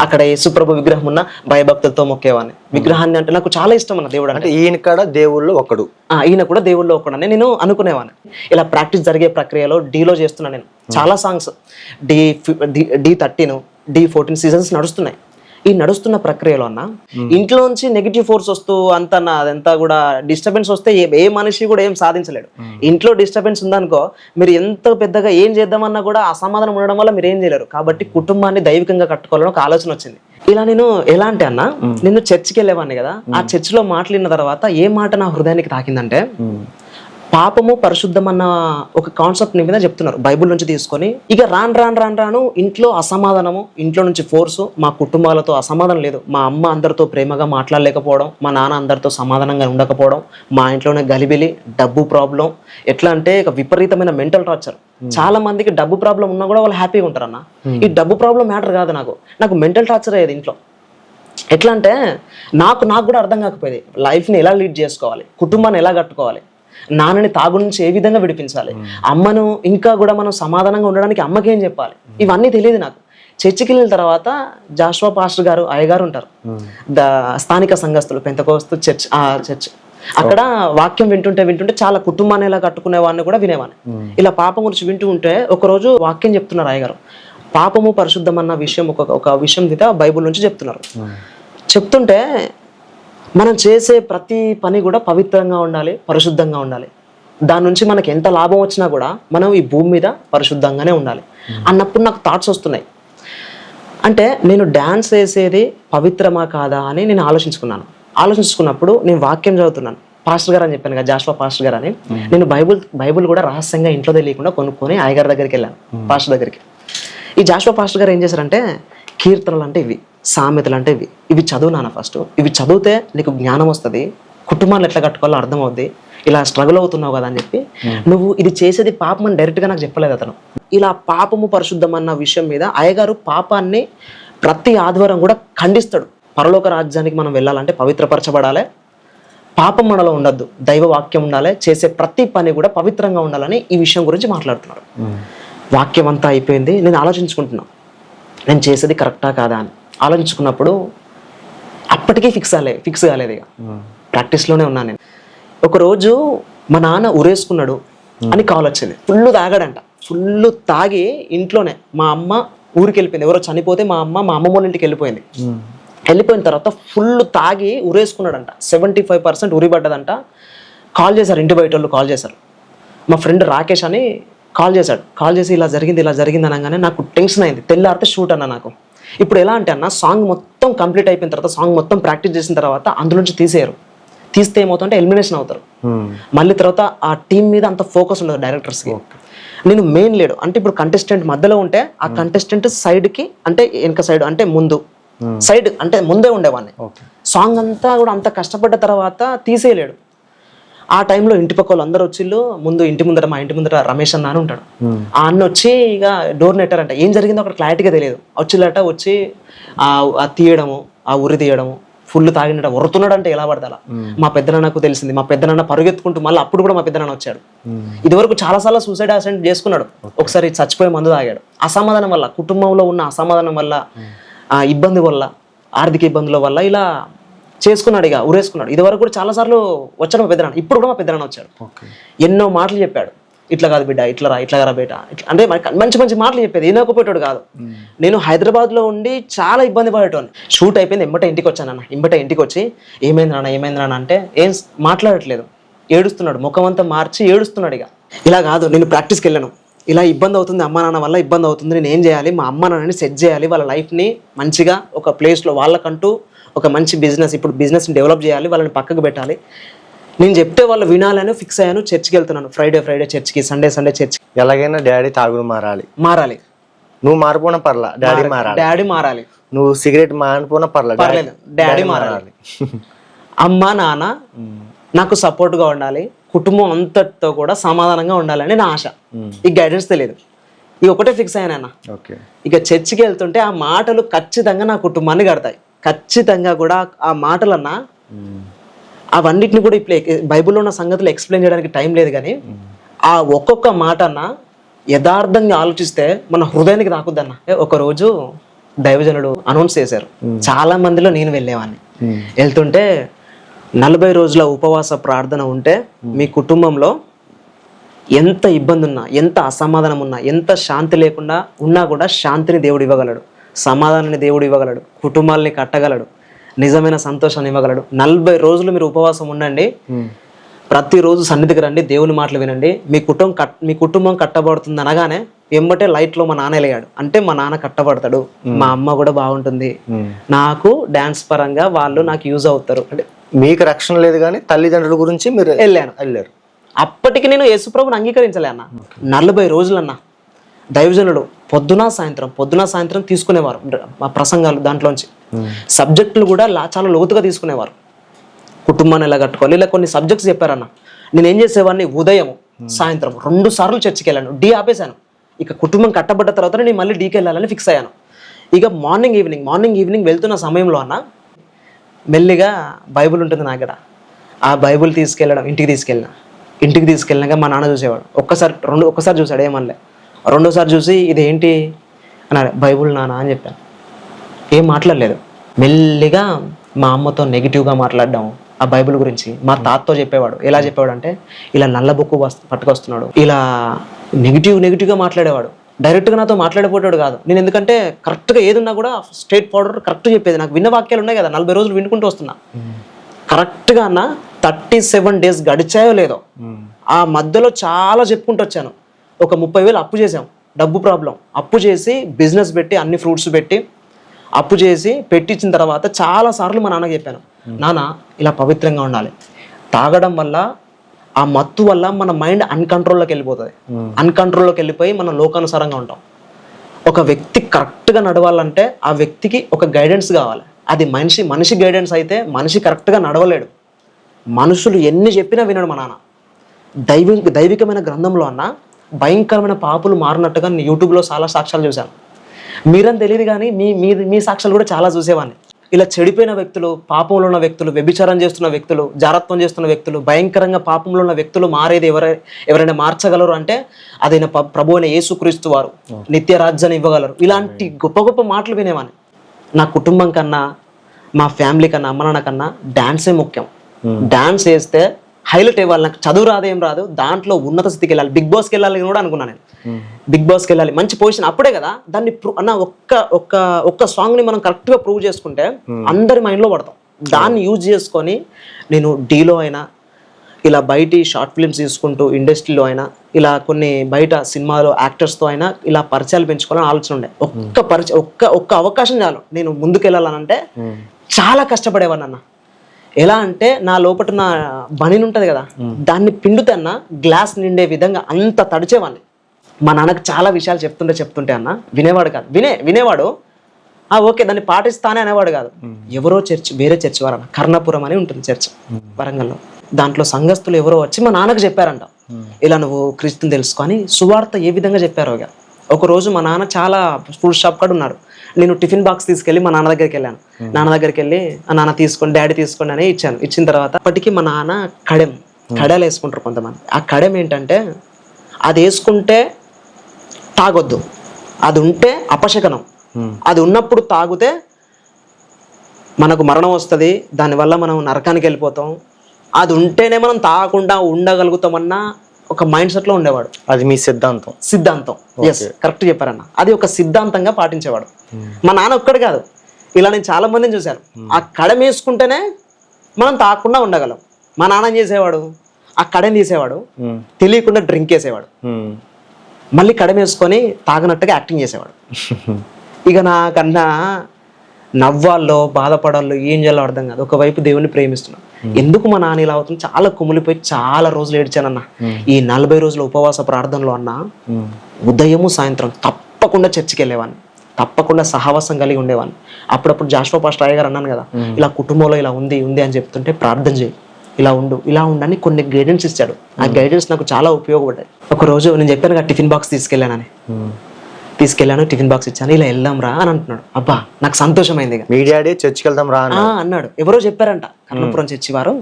అక్కడ యేసు ప్రభు విగ్రహం ఉన్న భయభక్తులతో మొక్కేవాడిని. విగ్రహాన్ని అంటే నాకు చాలా ఇష్టం అన్న దేవుడు అంటే. ఈయన కూడా దేవుళ్ళు ఒకడు, ఈయన కూడా దేవుళ్ళు ఒకడు అని నేను అనుకునేవాడిని. ఇలా ప్రాక్టీస్ జరిగే ప్రక్రియలో డీలో చేస్తున్నా నేను. చాలా సాంగ్స్ D13 D14 సీజన్స్ నడుస్తున్నాయి. ఈ నడుస్తున్న ప్రక్రియలో అన్న ఇంట్లోంచి నెగిటివ్ ఫోర్స్ వస్తూ అదంతా కూడా డిస్టర్బెన్స్ వస్తే ఏ మనిషి కూడా ఏం సాధించలేడు. ఇంట్లో డిస్టర్బెన్స్ ఉందనుకో, మీరు ఎంత పెద్దగా ఏం చేద్దామన్నా కూడా అసమాధానం ఉండడం వల్ల మీరు ఏం చేయలేరు. కాబట్టి కుటుంబాన్ని దైవికంగా కట్టుకోవాలని ఒక ఆలోచన వచ్చింది. ఇలా నేను ఎలా అంటే అన్న, నేను చర్చికి వెళ్ళేవాడిని కదా, ఆ చర్చిలో మాట్లాడిన తర్వాత ఏ మాట నా హృదయానికి తాకిందంటే, పాపము పరిశుద్ధం అన్న ఒక కాన్సెప్ట్ ని మీద చెప్తున్నారు బైబుల్ నుంచి తీసుకొని. ఇక రాను ఇంట్లో అసమాధానము, ఇంట్లో నుంచి ఫోర్సు, మా కుటుంబాలతో అసమాధానం లేదు. మా అమ్మ అందరితో ప్రేమగా మాట్లాడలేకపోవడం, మా నాన్న అందరితో సమాధానంగా ఉండకపోవడం, మా ఇంట్లోనే గలిబిలి, డబ్బు ప్రాబ్లం. ఎట్లా అంటే ఇక విపరీతమైన మెంటల్ టార్చర్. చాలా మందికి డబ్బు ప్రాబ్లం ఉన్నా కూడా వాళ్ళు హ్యాపీగా ఉంటారు అన్న. ఈ డబ్బు ప్రాబ్లం మ్యాటర్ కాదు, నాకు మెంటల్ టార్చర్ అయ్యేది ఇంట్లో. ఎట్లా అంటే నాకు కూడా అర్థం కాకపోయేది లైఫ్ని ఎలా లీడ్ చేసుకోవాలి, కుటుంబాన్ని ఎలా కట్టుకోవాలి, నాన్నని తాగు నుంచి ఏ విధంగా విడిపించాలి, అమ్మను ఇంకా కూడా మనం సమాధానంగా ఉండడానికి అమ్మకి ఏం చెప్పాలి, ఇవన్నీ తెలియదు నాకు. చర్చికి వెళ్ళిన తర్వాత జాషువా పాస్టర్ గారు అయ్యగారు ఉంటారు, స్థానిక సంఘస్థులు పెంతెకోస్తు చర్చ్. ఆ చర్చ్ అక్కడ వాక్యం వింటుంటే చాలా కుటుంబాన్ని ఎలా కట్టుకునే వాడిని కూడా వినేవాడిని. ఇలా పాపం గురించి వింటూ ఉంటే ఒకరోజు వాక్యం చెప్తున్నారు అయ్యగారు. పాపము పరిశుద్ధం అన్న విషయం ఒక విషయం మీద బైబుల్ నుంచి చెప్తున్నారు. చెప్తుంటే మనం చేసే ప్రతి పని కూడా పవిత్రంగా ఉండాలి, పరిశుద్ధంగా ఉండాలి. దాని నుంచి మనకి ఎంత లాభం వచ్చినా కూడా మనం ఈ భూమి మీద పరిశుద్ధంగానే ఉండాలి అన్నప్పుడు నాకు థాట్స్ వస్తున్నాయి. అంటే నేను డ్యాన్స్ వేసేది పవిత్రమా కాదా అని నేను ఆలోచించుకున్నప్పుడు నేను వాక్యం చదువుతున్నాను. పాస్టర్ గారు అని చెప్పాను కదా, జాషువా పాస్టర్ గారు అని. నేను బైబుల్ కూడా రహస్యంగా ఇంట్లో తెలియకుండా కొనుక్కొని అయ్యగారి దగ్గరికి వెళ్ళాను, పాస్టర్ దగ్గరికి. ఈ జాషువా పాస్టర్ గారు ఏం చేశారంటే, కీర్తనలు అంటే ఇవి, సామెతలు అంటే ఇవి చదువు నాన్న ఫస్ట్, ఇవి చదివితే నీకు జ్ఞానం వస్తుంది, కుటుంబాన్ని ఎట్లా కట్టుకోవాలో అర్థం అవుద్ది, ఇలా స్ట్రగుల్ అవుతున్నావు కదా అని చెప్పి, నువ్వు ఇది చేసేది పాపం అని డైరెక్ట్గా నాకు చెప్పలేదు అతను. ఇలా పాపము పరిశుద్ధం అన్న విషయం మీద అయ్యగారు పాపాన్ని ప్రతి ఆదివారం కూడా ఖండిస్తాడు. పరలోక రాజ్యానికి మనం వెళ్ళాలంటే పవిత్రపరచబడాలి, పాపం మనలో ఉండద్దు, దైవ వాక్యం ఉండాలి, చేసే ప్రతి పని కూడా పవిత్రంగా ఉండాలని ఈ విషయం గురించి మాట్లాడుతున్నారు. వాక్యం అంతా అయిపోయింది, నేను ఆలోచించుకుంటున్నాను నేను చేసేది కరెక్టా కాదా అని. ఆలోచించుకున్నప్పుడు అప్పటికీ ఫిక్స్ కాలేదు, ఇక ప్రాక్టీస్లోనే ఉన్నాను నేను. ఒకరోజు మా నాన్న ఉరేసుకున్నాడు అని కాల్ వచ్చింది. ఫుల్ తాగాడంట, ఫుల్ తాగి ఇంట్లోనే మా అమ్మ ఊరికి వెళ్ళిపోయింది. ఎవరో చనిపోతే మా అమ్మమ్మ వాళ్ళ ఇంటికి వెళ్ళిపోయింది. వెళ్ళిపోయిన తర్వాత ఫుల్ తాగి ఉరేసుకున్నాడంట. 75% ఉరిపడ్డదంట. కాల్ చేశారు, ఇంటి బయట వాళ్ళు కాల్ చేశారు. మా ఫ్రెండ్ రాకేష్ అని కాల్ చేశాడు. కాల్ చేసి ఇలా జరిగింది అనగానే నాకు టెన్షన్ అయింది. తెల్లారితే షూట్ అన్న నాకు. ఇప్పుడు ఎలా అంటే అన్న సాంగ్ మొత్తం కంప్లీట్ అయిపోయిన తర్వాత సాంగ్ మొత్తం ప్రాక్టీస్ చేసిన తర్వాత అందులో నుంచి తీసేయరు. తీస్తే ఏమవుతుందంటే ఎలిమినేషన్ అవుతారు. మళ్ళీ తర్వాత ఆ టీం మీద అంత ఫోకస్ ఉండదు డైరెక్టర్స్కి. నేను మెయిన్ లేడు అంటే ఇప్పుడు కంటెస్టెంట్ మధ్యలో ఉంటే ఆ కంటెస్టెంట్ సైడ్కి అంటే వెనక సైడ్ అంటే ముందు సైడ్ అంటే ముందే ఉండేవాడిని. సాంగ్ అంతా కూడా అంత కష్టపడ్డ తర్వాత తీసేయలేడు. ఆ టైంలో ఇంటి పక్క వాళ్ళు అందరూ వచ్చిళ్ళు. ముందు ఇంటి ముందర మా ఇంటి ముందర రమేష్ అన్న అని ఉంటాడు. ఆ అన్న వచ్చి ఇక డోర్ నెట్టారంట. ఏం జరిగిందో అక్కడ క్లారిటీగా తెలియదు. వచ్చిల్లట వచ్చి ఆ తీయడము, ఆ ఉరి తీయడము, ఫుల్ తాగినట వరుతున్నాడు అంటే ఎలా పడతా. మా పెద్దనాన్నకు తెలిసింది. మా పెద్దనాన్న పరుగెత్తుకుంటూ మళ్ళీ అప్పుడు కూడా మా పెద్దనాన్న వచ్చాడు. ఇదివరకు చాలాసార్లు సూసైడ్ అటెంప్ట్ చేసుకున్నాడు. ఒకసారి చచ్చిపోయే మందు తాగాడు. అసమాధానం వల్ల, కుటుంబంలో ఉన్న అసమాధానం వల్ల, ఆ ఇబ్బంది వల్ల, ఆర్థిక ఇబ్బందుల వల్ల ఇలా చేసుకున్నాడు, ఇక ఉరేసుకున్నాడు. ఇదివరకు కూడా చాలాసార్లు వచ్చాడు మా పెద్దనాన్న. ఇప్పుడు కూడా మా పెద్దనాన్న వచ్చాడు. ఎన్నో మాటలు చెప్పాడు. ఇట్లా కాదు బిడ్డ, ఇట్లా రా, ఇట్లా రా బేట, ఇట్లా అంటే మంచి మంచి మాటలు చెప్పేది. వినకపోయేటోడు కాదు. నేను హైదరాబాద్లో ఉండి చాలా ఇబ్బంది పడేటోని. షూట్ అయిపోయింది, ఎంబటే ఇంటికి వచ్చానన్న. ఎంబటే ఇంటికి వచ్చి ఏమైంది నాన్న అంటే ఏం మాట్లాడట్లేదు, ఏడుస్తున్నాడు. ముఖం అంతా మార్చి ఏడుస్తున్నాడు. ఇలా కాదు, నేను ప్రాక్టీస్కి వెళ్ళాను, ఇలా ఇబ్బంది అవుతుంది, అమ్మ నాన్న వల్ల ఇబ్బంది అవుతుంది, నేను ఏం చేయాలి, మా అమ్మ నాన్నని సెట్ చేయాలి, వాళ్ళ లైఫ్ని మంచిగా ఒక ప్లేస్లో వాళ్ళకంటూ ఒక మంచి బిజినెస్, ఇప్పుడు బిజినెస్ని డెవలప్ చేయాలి, వాళ్ళని పక్కకు పెట్టాలి, నేను చెప్తే వాళ్ళు వినాలని ఫిక్స్ అయ్యాను. చర్చ్కి వెళ్తున్నాను. ఫ్రైడే చర్చ్కి, సండే చర్చ్కి. ఎలాగైనా డాడీ తాగుడు మారాలి. నువ్వు మారిపోయినా పర్లా, డాడీ మారాలి. నువ్వు సిగరెట్ మానిపోయినా పర్లేదు, డాడీ మారాలి. అమ్మ నాన్న నాకు సపోర్ట్గా ఉండాలి, కుటుంబం అంతటితో కూడా సమాధానంగా ఉండాలని నా ఆశ. ఈ గైడెన్స్ తెలియదు. ఇక ఒకటే ఫిక్స్ అయ్యానన్న. ఇక చర్చికి వెళ్తుంటే ఆ మాటలు ఖచ్చితంగా నా కుటుంబాన్ని కడతాయి. ఖచ్చితంగా కూడా ఆ మాటలన్నా అవన్నిటిని కూడా ఇప్పుడు బైబిల్లో ఉన్న సంగతులు ఎక్స్ప్లెయిన్ చేయడానికి టైం లేదు. కానీ ఆ ఒక్కొక్క మాట అన్న యథార్థంగా ఆలోచిస్తే మన హృదయానికి రాకుద్దన్న. ఒకరోజు దైవజనుడు అనౌన్స్ చేశారు. చాలా మందిలో నేను వెళ్ళేవాడిని. వెళ్తుంటే 40 రోజుల ఉపవాస ప్రార్థన ఉంటే మీ కుటుంబంలో ఎంత ఇబ్బంది ఉన్నా, ఎంత అసమాధానం ఉన్నా, ఎంత శాంతి లేకుండా ఉన్నా కూడా శాంతిని దేవుడు ఇవ్వగలడు, సమాధానాన్ని దేవుడు ఇవ్వగలడు, కుటుంబాలని కట్టగలడు, నిజమైన సంతోషాన్ని ఇవ్వగలడు. 40 రోజులు మీరు ఉపవాసం ఉండండి, ప్రతిరోజు సన్నిధికి రండి, దేవుని మాటలు వినండి, మీ కుటుంబం కట్టబడుతుంది అనగానే వెంబటే లైట్లో మా నాన్న వెలిగాడు. అంటే మా నాన్న కట్టబడతాడు, మా అమ్మ కూడా బాగుంటుంది, నాకు డాన్స్ పరంగా వాళ్ళు నాకు యూజ్ అవుతారు. అంటే మీకు రక్షణ లేదు కానీ తల్లిదండ్రుల గురించి మీరు వెళ్ళారు. అప్పటికి నేను యేసుప్రభుని అంగీకరించలే అన్న. 40 రోజులన్నా దైవజనుడు పొద్దున సాయంత్రం తీసుకునేవారు మా ప్రసంగాలు. దాంట్లోంచి సబ్జెక్టులు కూడా చాలా లోతుగా తీసుకునేవారు. కుటుంబాన్ని ఎలా కట్టుకోవాలి, ఇలా కొన్ని సబ్జెక్ట్స్ చెప్పారన్న. నేను ఏం చేసేవాడిని, ఉదయం సాయంత్రం 2 సార్లు చర్చికి వెళ్ళాను. డీ ఆపేశాను. ఇక కుటుంబం కట్టబడ్డ తర్వాత నేను మళ్ళీ డీకి వెళ్ళాలని ఫిక్స్ అయ్యాను. ఇక మార్నింగ్ ఈవినింగ్ వెళ్తున్న సమయంలో అన్న మెల్లిగా బైబుల్ ఉంటుంది నా దగ్గర. ఆ బైబుల్ తీసుకెళ్ళడం, ఇంటికి తీసుకెళ్ళినాక మా నాన్న చూసేవాడు. ఒక్కసారి చూసాడు, ఏమనలే. రెండోసారి చూసి ఇదేంటి అన్నాడు. బైబుల్ నాన్న అని చెప్పాను. ఏం మాట్లాడలేదు. మెల్లిగా మా అమ్మతో నెగిటివ్గా మాట్లాడడం ఆ బైబిల్ గురించి. మా తాతతో చెప్పేవాడు. ఎలా చెప్పేవాడు అంటే ఇలా నల్ల బుక్కు పట్టుకొస్తున్నాడు, ఇలా నెగిటివ్గా మాట్లాడేవాడు. డైరెక్ట్గా నాతో మాట్లాడిపోతాడు కాదు. నేను ఎందుకంటే కరెక్ట్గా ఏది ఉన్నా కూడా స్ట్రైట్ ఫార్వర్డ్ కరెక్ట్ చెప్పేది. నాకు విన్న వాక్యాలు ఉన్నాయి కదా, 40 రోజులు వినుకుంటూ వస్తున్నా. కరెక్ట్గా అన్న 37 days గడిచాయో లేదో ఆ మధ్యలో చాలా చెప్పుకుంటూ వచ్చాను. ఒక 30,000 అప్పు చేసాం, డబ్బు ప్రాబ్లం. అప్పు చేసి బిజినెస్ పెట్టి అన్ని ఫ్రూట్స్ పెట్టి అప్పు చేసి పెట్టించిన తర్వాత చాలా సార్లు మా నాన్నకి చెప్పాను, నాన్న ఇలా పవిత్రంగా ఉండాలి. తాగడం వల్ల ఆ మత్తు వల్ల మన మైండ్ అన్కంట్రోల్లోకి వెళ్ళిపోతుంది. అన్కంట్రోల్లోకి వెళ్ళిపోయి మనం లోకానుసారంగా ఉంటాం. ఒక వ్యక్తి కరెక్ట్గా నడవాలంటే ఆ వ్యక్తికి ఒక గైడెన్స్ కావాలి. అది మనిషి గైడెన్స్ అయితే మనిషి కరెక్ట్గా నడవలేడు. మనుషులు ఎన్ని చెప్పినా వినడు మా నాన్న. దైవికమైన గ్రంథంలో అన్న భయంకరమైన పాపులు మారినట్టుగా నేను యూట్యూబ్లో చాలా సాక్ష్యాలు చూశాను. మీరని తెలియదు కానీ మీ సాక్ష్యాలు కూడా చాలా చూసేవాడిని. ఇలా చెడిపోయిన వ్యక్తులు, పాపంలో ఉన్న వ్యక్తులు, వ్యభిచారం చేస్తున్న వ్యక్తులు, జారత్వం చేస్తున్న వ్యక్తులు, భయంకరంగా పాపంలో ఉన్న వ్యక్తులు మారేది ఎవరైనా మార్చగలరు అంటే అదైన ప్రభు అయిన యేసుక్రీస్తు వారు. నిత్య రాజ్యాన్ని ఇవ్వగలరు. ఇలాంటి గొప్ప గొప్ప మాటలు వినేవాడిని. నా కుటుంబం కన్నా, మా ఫ్యామిలీ కన్నా, అమ్మ నాన్న కన్నా డాన్సే ముఖ్యం. డాన్స్ వేస్తే హైలైట్ అవ్వాలి. నాకు చదువు రాదేం రాదు, దాంట్లో ఉన్నత స్థితికి వెళ్ళాలి. బిగ్ బాస్కి వెళ్ళాలి కూడా అనుకున్నాను నేను. బిగ్ బాస్కి వెళ్ళాలి, మంచి పొజిషన్. అప్పుడే కదా దాన్ని అన్న ఒక్క సాంగ్ని మనం కరెక్ట్గా ప్రూవ్ చేసుకుంటే అందరి మైండ్లో పడతాం. దాన్ని యూజ్ చేసుకొని నేను డీలో అయినా ఇలా బయటి షార్ట్ ఫిల్మ్స్ తీసుకుంటూ ఇండస్ట్రీలో అయినా ఇలా కొన్ని బయట సినిమాలో యాక్టర్స్తో అయినా ఇలా పరిచయాలు పెంచుకోవాలని ఆలోచన ఉండే. ఒక్క అవకాశం చాలు నేను ముందుకు వెళ్ళాలనంటే చాలా కష్టపడేవాడిని అన్న. ఎలా అంటే నా లోపల నా బనీన్ ఉంటుంది కదా, దాన్ని పిండుతన్నా గ్లాస్ నిండే విధంగా అంత తడిచేవాడిని. మా నాన్నకు చాలా విషయాలు చెప్తుంటే అన్న వినేవాడు కాదు. వినేవాడు ఓకే దాన్ని పాటిస్తానే అనేవాడు కాదు. ఎవరో వేరే చర్చ్ వారన్న, కర్ణపురం అని ఉంటుంది చర్చ్ వరంగల్లో. దాంట్లో సంఘస్థులు ఎవరో వచ్చి మా నాన్నకు చెప్పారంట, ఇలా నువ్వు క్రీస్తుని తెలుసుకొని సువార్త ఏ విధంగా చెప్పారో. ఒక రోజు మా నాన్న చాలా ఫ్రూట్ షాప్ కాడ ఉన్నారు. నేను టిఫిన్ బాక్స్ తీసుకెళ్ళి మా నాన్న దగ్గరికి వెళ్ళాను. నాన్న దగ్గరికి వెళ్ళి నాన్న తీసుకోండి, డాడీ తీసుకోండి అని ఇచ్చాను. ఇచ్చిన తర్వాత అప్పటికి మా నాన్న కడలు వేసుకుంటారు కొంతమంది. ఆ కడెం ఏంటంటే అది వేసుకుంటే తాగొద్దు, అది ఉంటే అపశకనం, అది ఉన్నప్పుడు తాగితే మనకు మరణం వస్తుంది, దానివల్ల మనం నరకానికి వెళ్ళిపోతాం, అది ఉంటేనే మనం తాగకుండా ఉండగలుగుతామన్న ఒక మైండ్ సెట్లో ఉండేవాడు. అది మీ సిద్ధాంతం. ఎస్, కరెక్ట్ చెప్పారన్న. అది ఒక సిద్ధాంతంగా పాటించేవాడు. మా నాన్న ఒక్కడు కాదు, ఇలా నేను చాలా మందిని చూశాను. ఆ కడెం వేసుకుంటేనే మనం తాగకుండా ఉండగలం. మా నాన్న ఏం చేసేవాడు, ఆ కడెం తీసేవాడు, తెలియకుండా డ్రింక్ వేసేవాడు, మళ్ళీ కడెం వేసుకొని తాగనట్టుగా యాక్టింగ్ చేసేవాడు. ఇక నాకన్నా నవ్వాల్లో బాధపడాలో ఏం చేయాలో అర్థం కాదు. ఒకవైపు దేవుని ప్రేమిస్తున్నాను, ఎందుకు మా నాన్న ఇలా అవుతుంది చాలా కుమిలిపోయి చాలా రోజులు ఏడ్చానన్నా. ఈ 40 రోజుల ఉపవాస ప్రార్థనలో అన్నా ఉదయము సాయంత్రం తప్పకుండా చర్చికి వెళ్ళేవాడిని, తప్పకుండా సహవాసం కలిగి ఉండేవాడిని. అప్పుడప్పుడు జాషువా పాస్టర్ అయ్య గారు అన్నాను కదా, ఇలా కుటుంబంలో ఇలా ఉంది అని చెప్తుంటే ప్రార్థన చేయి, ఇలా ఉండని కొన్ని గైడెన్స్ ఇచ్చాడు. ఆ గైడెన్స్ నాకు చాలా ఉపయోగపడ్డాయి. ఒక రోజు నేను చెప్పాను కదా టిఫిన్ బాక్స్ తీసుకెళ్ళాను, టిఫిన్ బాక్స్ ఇచ్చాను, ఇలా వెళ్దాం రా అని అంటున్నాడు. అబ్బా నాకు సంతోషమైంది. మీ డాడీ చర్చికి వెళ్దాం రా అన్నాడు. ఎవరో చెప్పారంట, కర్ణపురం చర్చి వారు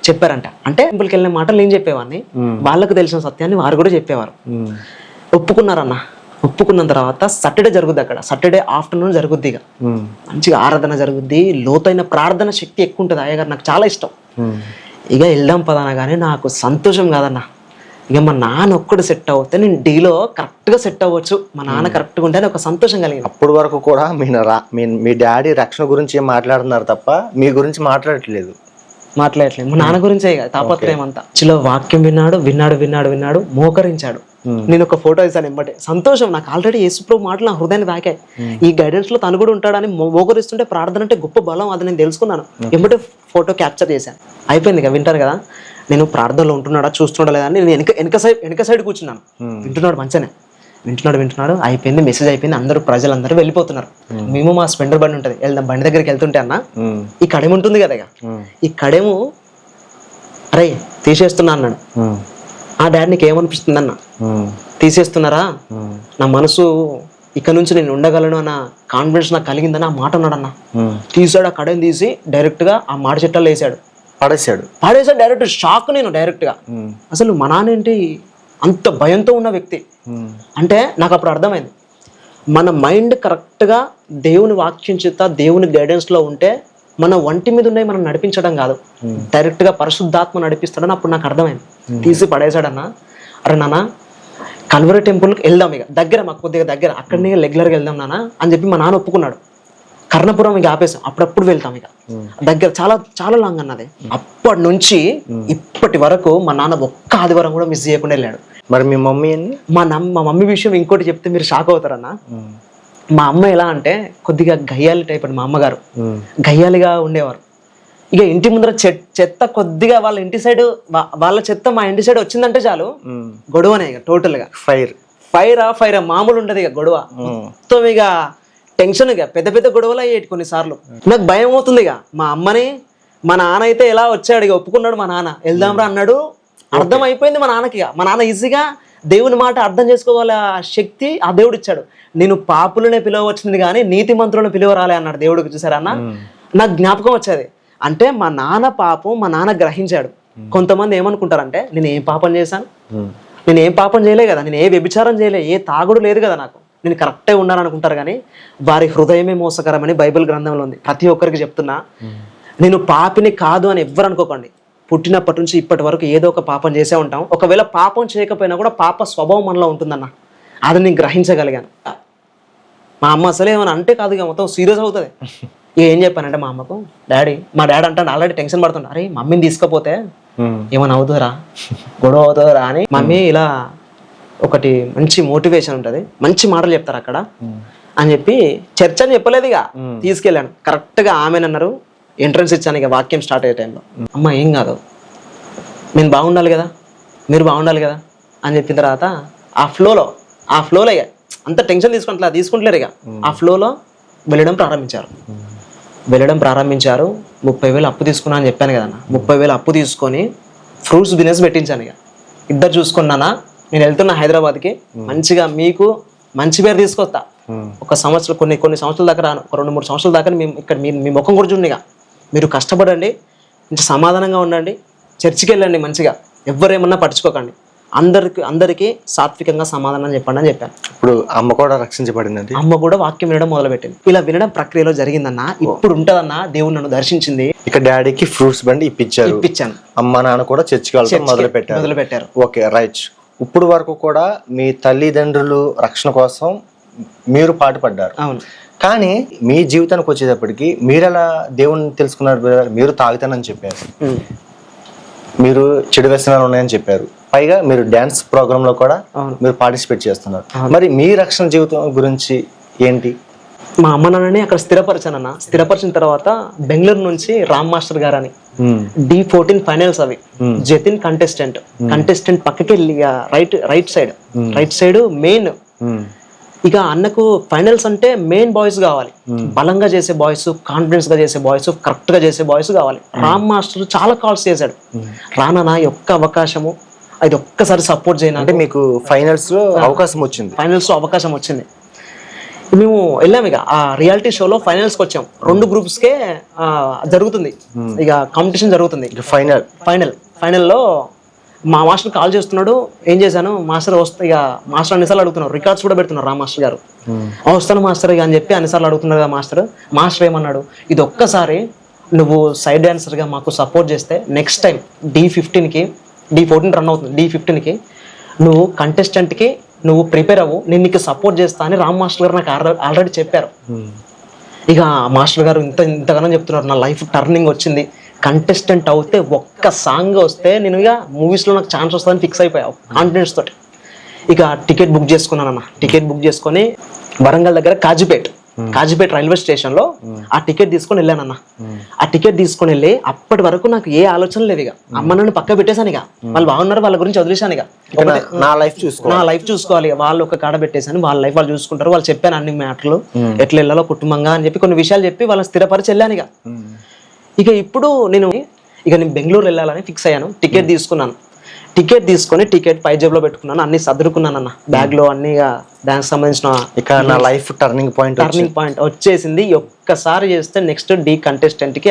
చెప్పారంట. అంటే టెంపుల్కి వెళ్ళిన మాటలు నేను చెప్పేవాడిని, వాళ్ళకు తెలిసిన సత్యాన్ని వారు కూడా చెప్పేవారు. ఒప్పుకున్నారన్న. ఒప్పుకున్న తర్వాత సాటర్డే జరుగుద్ది, అక్కడ సాటర్డే ఆఫ్టర్నూన్ జరుగుద్ది. ఇక మంచిగా ఆరాధన జరుగుద్ది, లోతైన ప్రార్థన శక్తి ఎక్కువ ఉంటుంది. అయ్యగారు నాకు చాలా ఇష్టం. ఇక వెళ్దాం పదనగానే నాకు సంతోషం కాదన్న. ఇక మా నాన్న ఒక్కడు సెట్ అవుతే నేను డీలో కరెక్ట్గా సెట్ అవ్వచ్చు, మా నాన్న కరెక్ట్గా ఉంటే ఒక సంతోషం కలిగింది. అప్పటి వరకు కూడా మీ డాడీ రక్షణ గురించి ఏం మాట్లాడుతున్నారు తప్ప మీ గురించి మాట్లాడట్లేదు. మా నాన్న గురించే తాపత్రయం అంతా. చిలో వాక్యం విన్నాడు, మోకరించాడు. నేను ఒక ఫోటో ఇస్తాను ఎంబటే. సంతోషం నాకు. ఆల్రెడీ యేసుప్రభు మాటలు నా హృదయాన్ని తాకాయి. ఈ గైడెన్స్ లో తను కూడా ఉంటాడని మోకరిస్తుంటే ప్రార్థన అంటే గొప్ప బలం, అది నేను తెలుసుకున్నాను. ఎంబటే ఫోటో క్యాప్చర్ చేశాను. అయిపోయింది ఇక. వింటారు కదా, నేను ప్రార్థనలో ఉంటున్నాడా చూస్తున్నాడా లేదా అని నేను వెనక సైడ్ కూర్చున్నాను. వింటున్నాడు మంచిగానే, వింటున్నాడు. అయిపోయింది, మెసేజ్ అయిపోయింది. ప్రజలందరూ వెళ్ళిపోతున్నారు. మేము మా స్పెండర్ బండి ఉంటుంది, బండి దగ్గరికి వెళ్తుంటే అన్న ఈ కడెం ఉంటుంది కదా, ఈ కడెము అరే తీసేస్తున్నా అన్నాడు. ఆ డాడీ నీకు ఏమనిపిస్తుంది అన్న, తీసేస్తున్నారా, నా మనసు ఇక్కడ నుంచి నేను ఉండగలను అన్న కాన్ఫిడెన్స్ నాకు కలిగిందని ఆ మాట అన్నాడు అన్న. తీసాడు, ఆ కడెం తీసి డైరెక్ట్ గా ఆ మాడి చెట్టలో వేసాడు, పడేసాడు డైరెక్ట్. షాక్ నేను డైరెక్ట్ గా. అసలు మా నాన్న ఏంటి అంత భయంతో ఉన్న వ్యక్తి అంటే నాకు అప్పుడు అర్థమైంది. మన మైండ్ కరెక్ట్గా దేవుని వాక్యం చేత దేవుని గైడెన్స్లో ఉంటే మన ఒంటి మీద ఉన్నాయి మనం నడిపించడం కాదు, డైరెక్ట్గా పరిశుద్ధాత్మ నడిపిస్తాడని అప్పుడు నాకు అర్థమైంది. తీసి పడేశాడన్న. అరే నాన్న కల్వరి టెంపుల్కి వెళ్దాం, ఇక దగ్గర మాకు కొద్దిగా దగ్గర, అక్కడనే రెగ్యులర్గా వెళ్దాం నాన్న అని చెప్పి మా నాన్న ఒప్పుకున్నాడు. కర్ణపురం ఇక ఆపేసాం, అప్పుడప్పుడు వెళ్తాం ఇక దగ్గర, చాలా చాలా లాంగ్ అన్నది. అప్పటి నుంచి ఇప్పటి వరకు మా నాన్న ఒక్క ఆదివారం కూడా మిస్ చేయకుండా వెళ్ళాడు. మరి మీ మమ్మీ అండి? మా మమ్మీ విషయం ఇంకోటి చెప్తే మీరు షాక్ అవుతారన్న. మా అమ్మ ఎలా అంటే కొద్దిగా గయ్యాలి టైప్ అండి. మా అమ్మగారు గయ్యాలిగా ఉండేవారు. ఇక ఇంటి ముందర చెత్త కొద్దిగా వాళ్ళ ఇంటి సైడ్, వాళ్ళ చెత్త మా ఇంటి సైడ్ వచ్చిందంటే చాలు గొడవనే ఇక టోటల్ గా. ఫైర్ మామూలు ఉండదు ఇక గొడవ మొత్తం. ఇక టెన్షన్, ఇక పెద్ద పెద్ద గొడవలు అయ్యేటి కొన్నిసార్లు. నాకు భయం అవుతుంది ఇక. మా అమ్మని మా నాన్న అయితే ఎలా వచ్చాడు, ఇక ఒప్పుకున్నాడు మా నాన్న, వెళ్దాంరా అన్నాడు. అర్థం అయిపోయింది మా నాన్నకి. మా నాన్న ఈజీగా దేవుని మాట అర్థం చేసుకోగల శక్తి ఆ దేవుడు ఇచ్చాడు. నేను పాపులనే పిలవచ్చింది కానీ నీతి మంత్రులను పిలువరాలే అన్నాడు దేవుడికి. చూసారా అన్న, నాకు జ్ఞాపకం వచ్చేది. అంటే మా నాన్న పాపం మా నాన్న గ్రహించాడు. కొంతమంది ఏమనుకుంటారంటే నేను ఏం పాపం చేశాను, నేను ఏం పాపం చేయలే కదా, నేను ఏ వ్యభిచారం చేయలే, ఏ తాగుడు లేదు కదా నాకు, నేను కరెక్టే ఉన్నాను అనుకుంటారు. కానీ వారి హృదయమే మోసకరమని బైబిల్ గ్రంథంలో ఉంది. ప్రతి ఒక్కరికి చెప్తున్నా, నేను పాపిని కాదు అని ఎవ్వరు అనుకోకండి. పుట్టినప్పటి నుంచి ఇప్పటి వరకు ఏదో ఒక పాపం చేసే ఉంటాం. ఒకవేళ పాపం చేయకపోయినా కూడా పాప స్వభావం మనలో ఉంటుందన్న, అది నేను గ్రహించగలిగాను. మా అమ్మ అసలే ఏమన్నా అంటే కాదు, ఇక మొత్తం సీరియస్ అవుతుంది. ఏం చెప్పానంటే మా అమ్మకు, మా డాడీ అంటాడు ఆల్రెడీ టెన్షన్ పడుతుండే, అరే మమ్మీని తీసుకపోతే ఏమైనా అవుతుందిరా, గొడవ అవుతుందిరా అని మమ్మీ ఇలా ఒకటి మంచి మోటివేషన్ ఉంటుంది, మంచి మాటలు చెప్తారు అక్కడ అని చెప్పి చర్చ అని చెప్పలేదు. ఇక తీసుకెళ్ళాను కరెక్ట్గా ఆమెనన్నారు. ఎంట్రన్స్ ఇచ్చాను ఇక వాక్యం స్టార్ట్ అయ్యే టైంలో. అమ్మ ఏం కాదు, నేను బాగుండాలి కదా, మీరు బాగుండాలి కదా అని చెప్పిన తర్వాత ఆ ఫ్లోలో ఇక అంత టెన్షన్ తీసుకుంటలేరు. ఇక ఆ ఫ్లోలో వెళ్ళడం ప్రారంభించారు. 30,000 అప్పు తీసుకున్నా అని చెప్పాను కదన్న. 30,000 అప్పు తీసుకొని ఫ్రూట్స్ బిజినెస్ పెట్టించాను. ఇక ఇద్దరు చూసుకున్నానా, నేను వెళ్తున్నా హైదరాబాద్కి, మంచిగా మీకు మంచి పేరు తీసుకొస్తా. ఒక సంవత్సరం కొన్ని సంవత్సరాల దాకా రాను, ఒక 2-3 సంవత్సరాల దాకా మేము ఇక్కడ మీ ముఖం కూడా చూడండి. ఇక మీరు కష్టపడండి, మంచి సమాధానంగా ఉండండి, చర్చికి వెళ్ళండి, మంచిగా ఎవరేమన్నా పట్టించుకోకండి, అందరికీ సాత్వికంగా సమాధానం చెప్పండి అని చెప్పాను. ఇప్పుడు అమ్మ కూడా రక్షించబడిందండి. అమ్మ కూడా వాక్యం వినడం మొదలుపెట్టింది. ఇలా వినడం ప్రక్రియలో జరిగిందన్న. ఇప్పుడు ఉంటదన్న, దేవుడు నన్ను దర్శించింది. ఇక డాడీకి ఫ్రూట్స్ బండి ఇప్పించాను. అమ్మ నాన్న కూడా చర్చికి వెళ్ళడం మొదలుపెట్టారు. Okay, right. ఇప్పుడు వరకు కూడా మీ తల్లిదండ్రులు రక్షణ కోసం మీరు పాటుపడ్డారు. అవును. కానీ మీ జీవితానికి వచ్చేటప్పటికి మీరు ఎలా దేవుణ్ణి తెలుసుకున్నారు? మీరు తాగుతానని చెప్పారు, మీరు చెడు వ్యసనాలు ఉన్నాయని చెప్పారు, పైగా మీరు డ్యాన్స్ ప్రోగ్రామ్ లో కూడా మీరు పార్టిసిపేట్ చేస్తున్నారు. మరి మీ రక్షణ జీవితం గురించి ఏంటి? మా అమ్మ నాన్నని అక్కడ స్థిరపరిచానన్న. స్థిరపరిచిన తర్వాత బెంగళూరు నుంచి రామ్ మాస్టర్ గారు అని D14 ఫైనల్స్ అవి, జతిన్ కంటెస్టెంట్ పక్కకి వెళ్ళి రైట్ సైడ్ మెయిన్. ఇక అన్నకు ఫైనల్స్ అంటే మెయిన్ బాయ్స్ కావాలి, బలంగా చేసే బాయ్స్, కాన్ఫిడెన్స్ గా చేసే బాయ్స్, కరెక్ట్ గా చేసే బాయ్స్ కావాలి. రామ్ మాస్టర్ చాలా కాల్స్ చేశాడు, రానా ఒక్క అవకాశము, అది ఒక్కసారి సపోర్ట్ చేయను అంటే మీకు ఫైనల్స్ లో అవకాశం వచ్చింది. మేము వెళ్ళాము. ఇక ఆ రియాలిటీ షోలో ఫైనల్స్కి వచ్చాం. 2 గ్రూప్స్కే జరుగుతుంది, ఇక కాంపిటీషన్ జరుగుతుంది. ఫైనల్లో మా మాస్టర్ కాల్ చేస్తున్నాడు. ఏం చేశాను, మాస్టర్ వస్తే ఇక మాస్టర్ అన్నిసార్లు అడుగుతున్నారు, రికార్డ్స్ కూడా పెడుతున్నారు రామ్ మాస్టర్ గారు. వస్తాను మాస్టర్ ఇక అని చెప్పి అన్నిసార్లు అడుగుతున్నారు కదా. మాస్టర్ ఏమన్నాడు, ఇది ఒక్కసారి నువ్వు సైడ్ డాన్సర్గా మాకు సపోర్ట్ చేస్తే నెక్స్ట్ టైం D14 రన్ అవుతుంది, D15కి నువ్వు కంటెస్టెంట్కి నువ్వు ప్రిపేర్ అవ్వు, నేను నీకు సపోర్ట్ చేస్తా అని రామ్ మాస్టర్ గారు నాకు ఆల్రెడీ చెప్పారు. ఇక మాస్టర్ గారు ఇంతగానో చెప్తున్నారు, నా లైఫ్ టర్నింగ్ వచ్చింది, కంటెస్టెంట్ అవుతే ఒక్క సాంగ్ వస్తే నేను ఇక మూవీస్లో నాకు ఛాన్స్ వస్తుందని ఫిక్స్ అయిపోయావు కాన్ఫిడెన్స్ తోటి. ఇక టికెట్ బుక్ చేసుకున్నానన్న. టికెట్ బుక్ చేసుకొని వరంగల్ దగ్గర కాజీపేట్ రైల్వే స్టేషన్లో ఆ టికెట్ తీసుకొని వెళ్ళానన్న. ఆ టికెట్ తీసుకొని వెళ్ళి అప్పటి వరకు నాకు ఏ ఆలోచన లేదు. ఇక అమ్మ నన్ను పక్క పెట్టేశాను. ఇక వాళ్ళు బాగున్నారు, వాళ్ళ గురించి వదిలేశాను. ఇక నా లైఫ్ చూసుకోవాలి, వాళ్ళు ఒక కాడ పెట్టేశాను, వాళ్ళ లైఫ్ వాళ్ళు చూసుకుంటారు. వాళ్ళు చెప్పాను అన్ని మ్యాటర్లు, ఎట్లా వెళ్ళాలో కుటుంబంగా అని చెప్పి కొన్ని విషయాలు చెప్పి వాళ్ళని స్థిరపరిచి వెళ్ళాను. ఇక ఇప్పుడు నేను బెంగళూరు వెళ్ళాలని ఫిక్స్ అయ్యాను. టికెట్ తీసుకొని టికెట్ పై జేబులో పెట్టుకున్నాను, అన్ని సర్దుకున్నానన్న బ్యాగ్ లో అన్ని. దానికి సంబంధించిన ఇక నా లైఫ్ టర్నింగ్ పాయింట్ వచ్చేసింది. ఒక్కసారి చేస్తే నెక్స్ట్ D కంటెస్టెంట్కి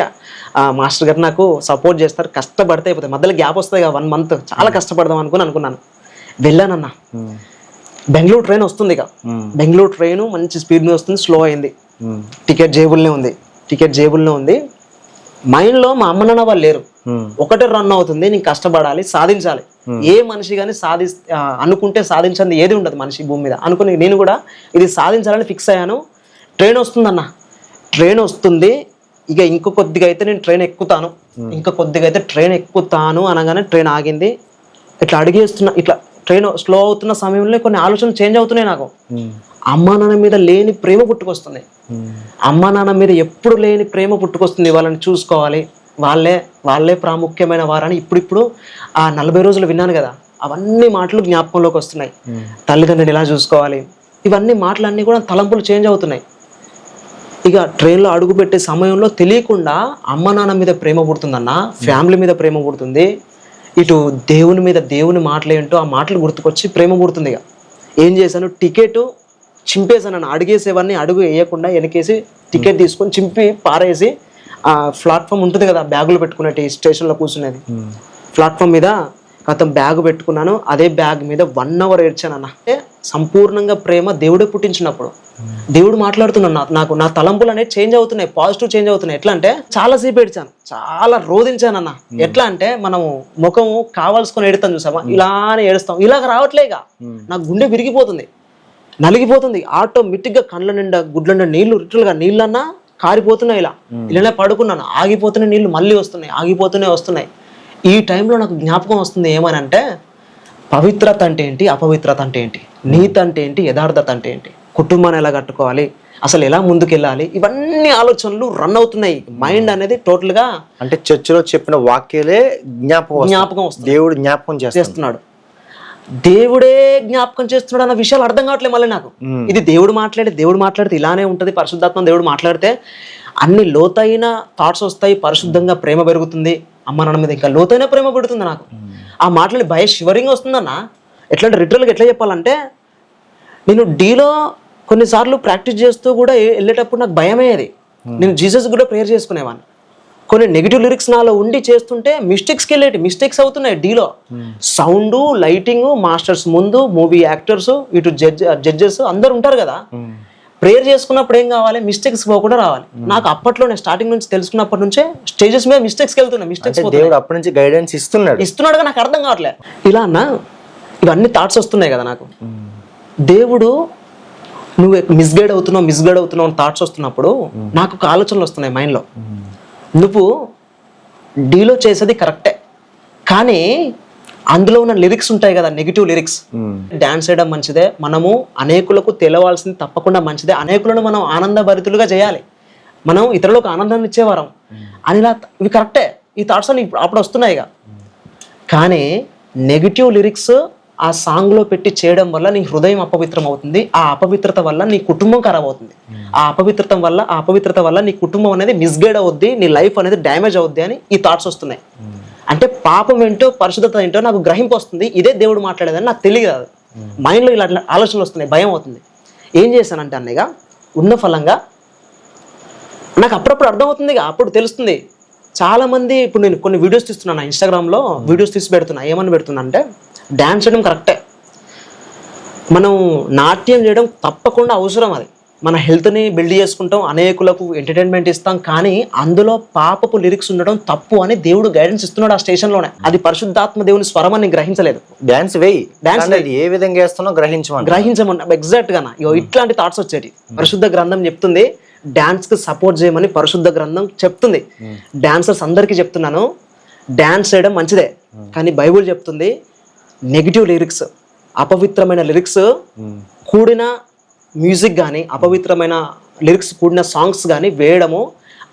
మాస్టర్ గారు నాకు సపోర్ట్ చేస్తారు, కష్టపడితే అయిపోతాయి, మధ్యలో గ్యాప్ వస్తుంది కదా 1 month, చాలా కష్టపడదాం అనుకున్నాను. వెళ్ళానన్న. బెంగళూరు ట్రైన్ వస్తుంది. ఇక బెంగళూరు ట్రైన్ మంచి స్పీడ్ మీద వస్తుంది, స్లో అయింది. టికెట్ జేబుల్నే ఉంది. మైండ్లో మా అమ్మ నాన్న వాళ్ళు లేరు, ఒకటే రన్ అవుతుంది, నేను కష్టపడాలి, సాధించాలి. ఏ మనిషి కానీ అనుకుంటే సాధించండి ఏది ఉండదు మనిషి భూమి మీద అనుకుని నేను కూడా ఇది సాధించాలని ఫిక్స్ అయ్యాను. ట్రైన్ వస్తుంది. ఇక ఇంకో కొద్దిగా అయితే నేను ట్రైన్ ఎక్కుతాను అనగానే ట్రైన్ ఆగింది. ఇట్లా అడిగేస్తున్నా, ఇట్లా ట్రైన్ స్లో అవుతున్న సమయంలో కొన్ని ఆలోచనలు చేంజ్ అవుతున్నాయి నాకు. అమ్మా నాన్న మీద లేని ప్రేమ పుట్టుకొస్తుంది. అమ్మా నాన్న మీద ఎప్పుడు లేని ప్రేమ పుట్టుకొస్తుంది. వాళ్ళని చూసుకోవాలి, వాళ్ళే ప్రాముఖ్యమైన వారని ఇప్పుడు ఆ 40 రోజులు విన్నాను కదా, అవన్నీ మాటలు జ్ఞాపకంలోకి వస్తున్నాయి. తల్లిదండ్రులు ఎలా చూసుకోవాలి, ఇవన్నీ మాటలన్నీ కూడా తలంపులు చేంజ్ అవుతున్నాయి. ఇక ట్రైన్లో అడుగు పెట్టే సమయంలో తెలియకుండా అమ్మ నాన్న మీద ప్రేమ పుడుతుందన్న, ఫ్యామిలీ మీద ప్రేమ పుడుతుంది, ఇటు దేవుని మాటలు ఏంటో ఆ మాటలు గుర్తుకొచ్చి ప్రేమ పుడుతుంది. ఇక ఏం చేశాను, టికెట్ చింపేశాను. అడుగేసేవన్నీ అడుగు వేయకుండా వెనకేసి టికెట్ తీసుకొని చింపి పారేసి ఆ ప్లాట్ఫామ్ ఉంటుంది కదా బ్యాగులు పెట్టుకునేటి స్టేషన్లో కూర్చునేది, ప్లాట్ఫామ్ మీద బ్యాగ్ పెట్టుకున్నాను. అదే బ్యాగ్ మీద 1 hour ఏడ్చాను అన్న. అంటే సంపూర్ణంగా ప్రేమ దేవుడే పుట్టించినప్పుడు దేవుడు మాట్లాడుతున్నాడు నాకు. నా తలంపులు అనేవి చేంజ్ అవుతున్నాయి, పాజిటివ్ చేంజ్ అవుతున్నాయి. ఎట్లా అంటే చాలాసేపు ఏడ్చాను, చాలా రోధించాను అన్న. ఎట్లా అంటే మనము ముఖము కావాల్సుకొని ఏడుతాం చూసామా, ఇలానే ఏడుస్తాం, ఇలాగ రావట్లేక నాకు గుండె విరిగిపోతుంది, నలిగిపోతుంది. ఆటోమేటిక్గా కళ్ళ నిండా గుడ్ల నిండా నీళ్లు, రిటర్లుగా నీళ్ళన్నా కారిపోతున్నాయి. ఇలానే పడుకున్నాను, ఆగిపోతున్నాయి నీళ్లు, మళ్ళీ వస్తున్నాయి, ఆగిపోతూనే వస్తున్నాయి. ఈ టైంలో నాకు జ్ఞాపకం వస్తుంది ఏమని అంటే, పవిత్రత అంటే ఏంటి, అపవిత్రత అంటే ఏంటి, నీతి అంటే ఏంటి, యథార్థత అంటే ఏంటి, కుటుంబాన్ని ఎలా కట్టుకోవాలి, అసలు ఎలా ముందుకెళ్ళాలి, ఇవన్నీ ఆలోచనలు రన్ అవుతున్నాయి. మైండ్ అనేది టోటల్గా అంటే చర్చిలో చెప్పిన వాక్యాలే జ్ఞాపకం వస్తుంది. దేవుడు జ్ఞాపకం చేస్తున్నాడు, దేవుడే జ్ఞాపకం చేస్తున్నాడు అన్న విషయాలు అర్థం కావట్లేదు మళ్ళీ నాకు. ఇది దేవుడు మాట్లాడితే ఇలానే ఉంటుంది. పరిశుద్ధాత్మ దేవుడు మాట్లాడితే అన్ని లోతైన థాట్స్ వస్తాయి, పరిశుద్ధంగా ప్రేమ పెరుగుతుంది, అమ్మ నాన్న మీద ఇంకా లోతైన ప్రేమ పెడుతుంది నాకు. ఆ మాటలని భయ షివరింగ్ వస్తుందన్న. ఎట్లా అంటే లిటరల్గా ఎట్లా చెప్పాలంటే, నేను డీలో కొన్నిసార్లు ప్రాక్టీస్ చేస్తూ కూడా వెళ్ళేటప్పుడు నాకు భయమయ్యేది. నేను జీసస్ కూడా ప్రేయర్ చేసుకునేవాడిని. కొన్ని నెగిటివ్ లిరిక్స్ నాలో ఉండి చేస్తుంటే మిస్టేక్స్ అవుతున్నాయి డీలో. సౌండ్, లైటింగ్, మాస్టర్స్ ముందు, మూవీ యాక్టర్స్, ఇటు జడ్జెస్ అందరు ఉంటారు కదా. ప్రేయర్ చేసుకున్నప్పుడు ఏం కావాలి, మిస్టేక్స్ పోకుండా రావాలి. నాకు అప్పట్లో నేను స్టార్టింగ్ నుంచి తెలుసుకున్నప్పటి నుంచే స్టేజెస్ మీద మిస్టేక్స్కి వెళ్తున్నా. దేవుడు అప్పటి నుంచి గైడెన్స్ ఇస్తున్నాడు నాకు అర్థం కావట్లేదు. ఇలా అన్న ఇవన్నీ థాట్స్ వస్తున్నాయి కదా నాకు. దేవుడు నువ్వు మిస్గైడ్ అవుతున్నావు అని థాట్స్ వస్తున్నప్పుడు నాకు ఒక ఆలోచనలు వస్తున్నాయి మైండ్లో. నువ్వు డీలో చేసేది కరెక్టే, కానీ అందులో ఉన్న లిరిక్స్ ఉంటాయి కదా, నెగిటివ్ లిరిక్స్. డాన్స్ చేయడం మంచిదే, మనము అనేకులకు తెలవాల్సింది తప్పకుండా మంచిదే, అనేకులను మనం ఆనందభరితులుగా చేయాలి, మనం ఇతరులకు ఆనందాన్ని ఇచ్చేవారం అని, ఇవి కరెక్టే. ఈ థాట్స్ అని అప్పుడు వస్తున్నాయి ఇక. కానీ నెగిటివ్ లిరిక్స్ ఆ సాంగ్లో పెట్టి చేయడం వల్ల నీ హృదయం అపవిత్రం అవుతుంది. ఆ అపవిత్రత వల్ల నీ కుటుంబం ఖరాబ్ అవుతుంది. ఆ అపవిత్రత వల్ల నీ కుటుంబం అనేది మిస్గైడ్ అవుద్ది, నీ లైఫ్ అనేది డ్యామేజ్ అవుద్ది అని ఈ థాట్స్ వస్తున్నాయి. అంటే పాపం ఏంటో పరిశుద్ధత ఏంటో నాకు గ్రహింపు వస్తుంది. ఇదే దేవుడు మాట్లాడేదని నాకు తెలియదు. మైండ్లో ఇలా ఆలోచనలు వస్తున్నాయి, భయం అవుతుంది. ఏం చేశానంటే అన్నయ్య, ఉన్న ఫలంగా నాకు అప్పుడప్పుడు అర్థమవుతుంది, అప్పుడు తెలుస్తుంది. చాలామంది ఇప్పుడు నేను కొన్ని వీడియోస్ తీస్తున్నాను, ఇన్స్టాగ్రామ్లో వీడియోస్ తీసి పెడుతున్నా. ఏమని పెడుతున్నా అంటే, డ్యాన్స్ చేయడం కరెక్టే, మనం నాట్యం చేయడం తప్పకుండా అవసరం, అది మన హెల్త్ని బిల్డ్ చేసుకుంటాం, అనేకులకు ఎంటర్టైన్మెంట్ ఇస్తాం, కానీ అందులో పాపపు లిరిక్స్ ఉండడం తప్పు అని దేవుడు గైడెన్స్ ఇస్తున్నాడు ఆ స్టేషన్లోనే. అది పరిశుద్ధాత్మ దేవుని స్వరం అని గ్రహించలేదు. డాన్స్ ఏ విధంగా వేస్తున్నా గ్రహించమని ఎగ్జాక్ట్ గా ఇట్లాంటి థాట్స్ వచ్చేటి. పరిశుద్ధ గ్రంథం చెప్తుంది డాన్స్ కి సపోర్ట్ చేయమని, పరిశుద్ధ గ్రంథం చెప్తుంది. డాన్సర్స్ అందరికీ చెప్తున్నాను, డాన్స్ చేయడం మంచిదే, కానీ బైబుల్ చెప్తుంది నెగిటివ్ లిరిక్స్, అపవిత్రమైన లిరిక్స్ కూడిన మ్యూజిక్ కానీ, అపవిత్రమైన లిరిక్స్ కూడిన సాంగ్స్ కానీ వేయడము,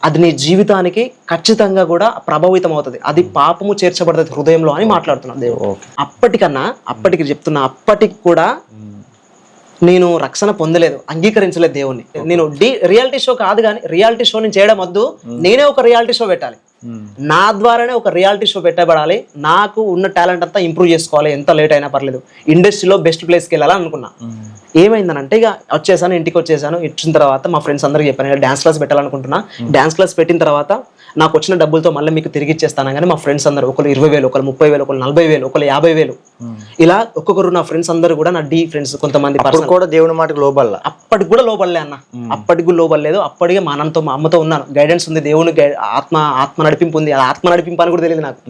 అది నీ జీవితానికి ఖచ్చితంగా కూడా ప్రభావితం అవుతుంది, అది పాపము చేర్చబడుతుంది హృదయంలో అని మాట్లాడుతున్నాను దేవుడు. అప్పటికి చెప్తున్నా, అప్పటికి కూడా నేను రక్షణ పొందలేదు, అంగీకరించలేదు దేవుణ్ణి. నేను రియాలిటీ షో కాదు, కానీ రియాలిటీ షో నేను చేయడం వద్దు, నేనే ఒక రియాలిటీ షో పెట్టాలి, నా ద్వారానే ఒక రియాలిటీ షో పెట్టబడాలి, నాకు ఉన్న టాలెంట్ అంతా ఇంప్రూవ్ చేసుకోవాలి, ఎంత లేట్ అయినా పర్లేదు, ఇండస్ట్రీలో బెస్ట్ ప్లేస్కి వెళ్ళాలని అనుకున్నా. ఏమైందనంటే ఇక ఇంటికి వచ్చేసాను. ఇచ్చిన తర్వాత మా ఫ్రెండ్స్ అందరికీ చెప్పాను, డాన్స్ క్లాస్ పెట్టాలనుకుంటున్నా. డాన్స్ క్లాస్ పెట్టిన తర్వాత నాకు వచ్చిన డబ్బులతో మళ్ళీ మీకు తిరిగి ఇచ్చేస్తాను. కానీ మా ఫ్రెండ్స్ అందరూ ఒకరు 20,000, ఒకరు 30,000, ఒకరు 40,000, ఒకరు 50,000, ఇలా ఒక్కొక్కరు నా ఫ్రెండ్స్ అందరూ కూడా నా ఫ్రెండ్స్ కొంతమంది కూడా దేవుని మాటకు లోబడలా. అప్పటికి కూడా లోబడలే అన్న, అప్పటికి కూడా లోబడలేదు. అప్పటికే మా అన్నతో మా అమ్మతో ఉన్నాను, గైడెన్స్ ఉంది, దేవుని ఆత్మ నడిపింపు ఉంది. ఆత్మ నడిపింపు అని కూడా తెలియదు నాకు.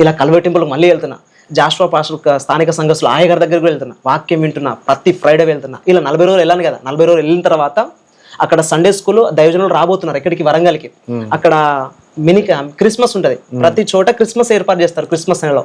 ఇలా కల్వరి టెంపుల్కి మళ్ళీ వెళ్తున్నా, జాషువా పాస్టర్ స్థానిక సంఘస్థులు ఆయగారి దగ్గరికి వెళ్తున్నా, వాక్యం వింటున్నా, ప్రతి ఫ్రైడే వెళ్తున్నా. ఇలా 40 రోజులు వెళ్ళాను కదా. 40 రోజులు వెళ్ళిన తర్వాత అక్కడ సండే స్కూల్ దైవజనులు రాబోతున్నారు ఇక్కడికి, వరంగల్కి. అక్కడ మినీ క్రిస్మస్ ఉంటది, ప్రతి చోట క్రిస్మస్ ఏర్పాటు చేస్తారు క్రిస్మస్ నెలలో.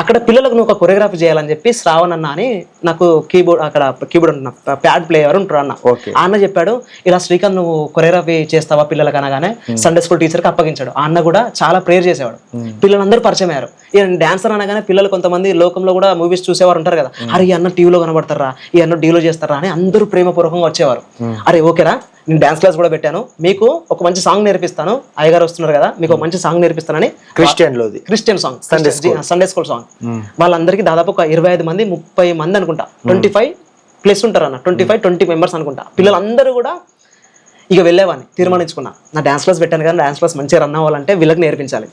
అక్కడ పిల్లలకు నువ్వు ఒక కొరియోగ్రఫీ చేయాలని చెప్పి శ్రావణ్ అన్న అని, నాకు కీబోర్డ్ ఉంటున్నా ప్యాడ్ ప్లేయర్ ఉంటారు అన్న, ఆ అన్న చెప్పాడు, ఇలా శ్రీకాంత్ నువ్వు కొరియోగ్రఫీ చేస్తావా పిల్లలకు అనగానే సండే స్కూల్ టీచర్కి అప్పగించాడు. ఆ అన్న కూడా చాలా ప్రేయర్ చేసేవాడు, పిల్లలందరూ పరిచయం అయ్యారు. ఈ డాన్సర్ అనగానే పిల్లలు కొంతమంది లోకంలో కూడా మూవీస్ చూసేవారు ఉంటారు కదా, అరే ఈ అన్న టీవీలో కనబడతారా, ఈ అన్న డీలో చేస్తారా అని అందరూ ప్రేమపూర్వకంగా వచ్చేవారు. అరే ఓకేరా, నేను డాన్స్ క్లాస్ కూడా పెట్టాను, మీకు ఒక మంచి సాంగ్ నేర్పిస్తాను, అయ్యగారు వస్తున్నారు కదా, మీకు ఒక మంచి సాంగ్ నేర్పిస్తానని, Christian song, Sunday school song. వాళ్ళందరికీ దాదాపు ఒక 25 మంది 30 మంది అనుకుంటా, 25+ ఉంటారు అన్న, 20 మెంబర్స్ అనుకుంటా. పిల్లలందరూ కూడా ఇక వెళ్ళేవాడిని తీర్మానించుకున్నా, నా డాన్స్ క్లాస్ పెట్టాను కానీ డాన్స్ క్లాస్ మంచిగా రన్ అవ్వాలంటే వీళ్ళకి నేర్పించాలి.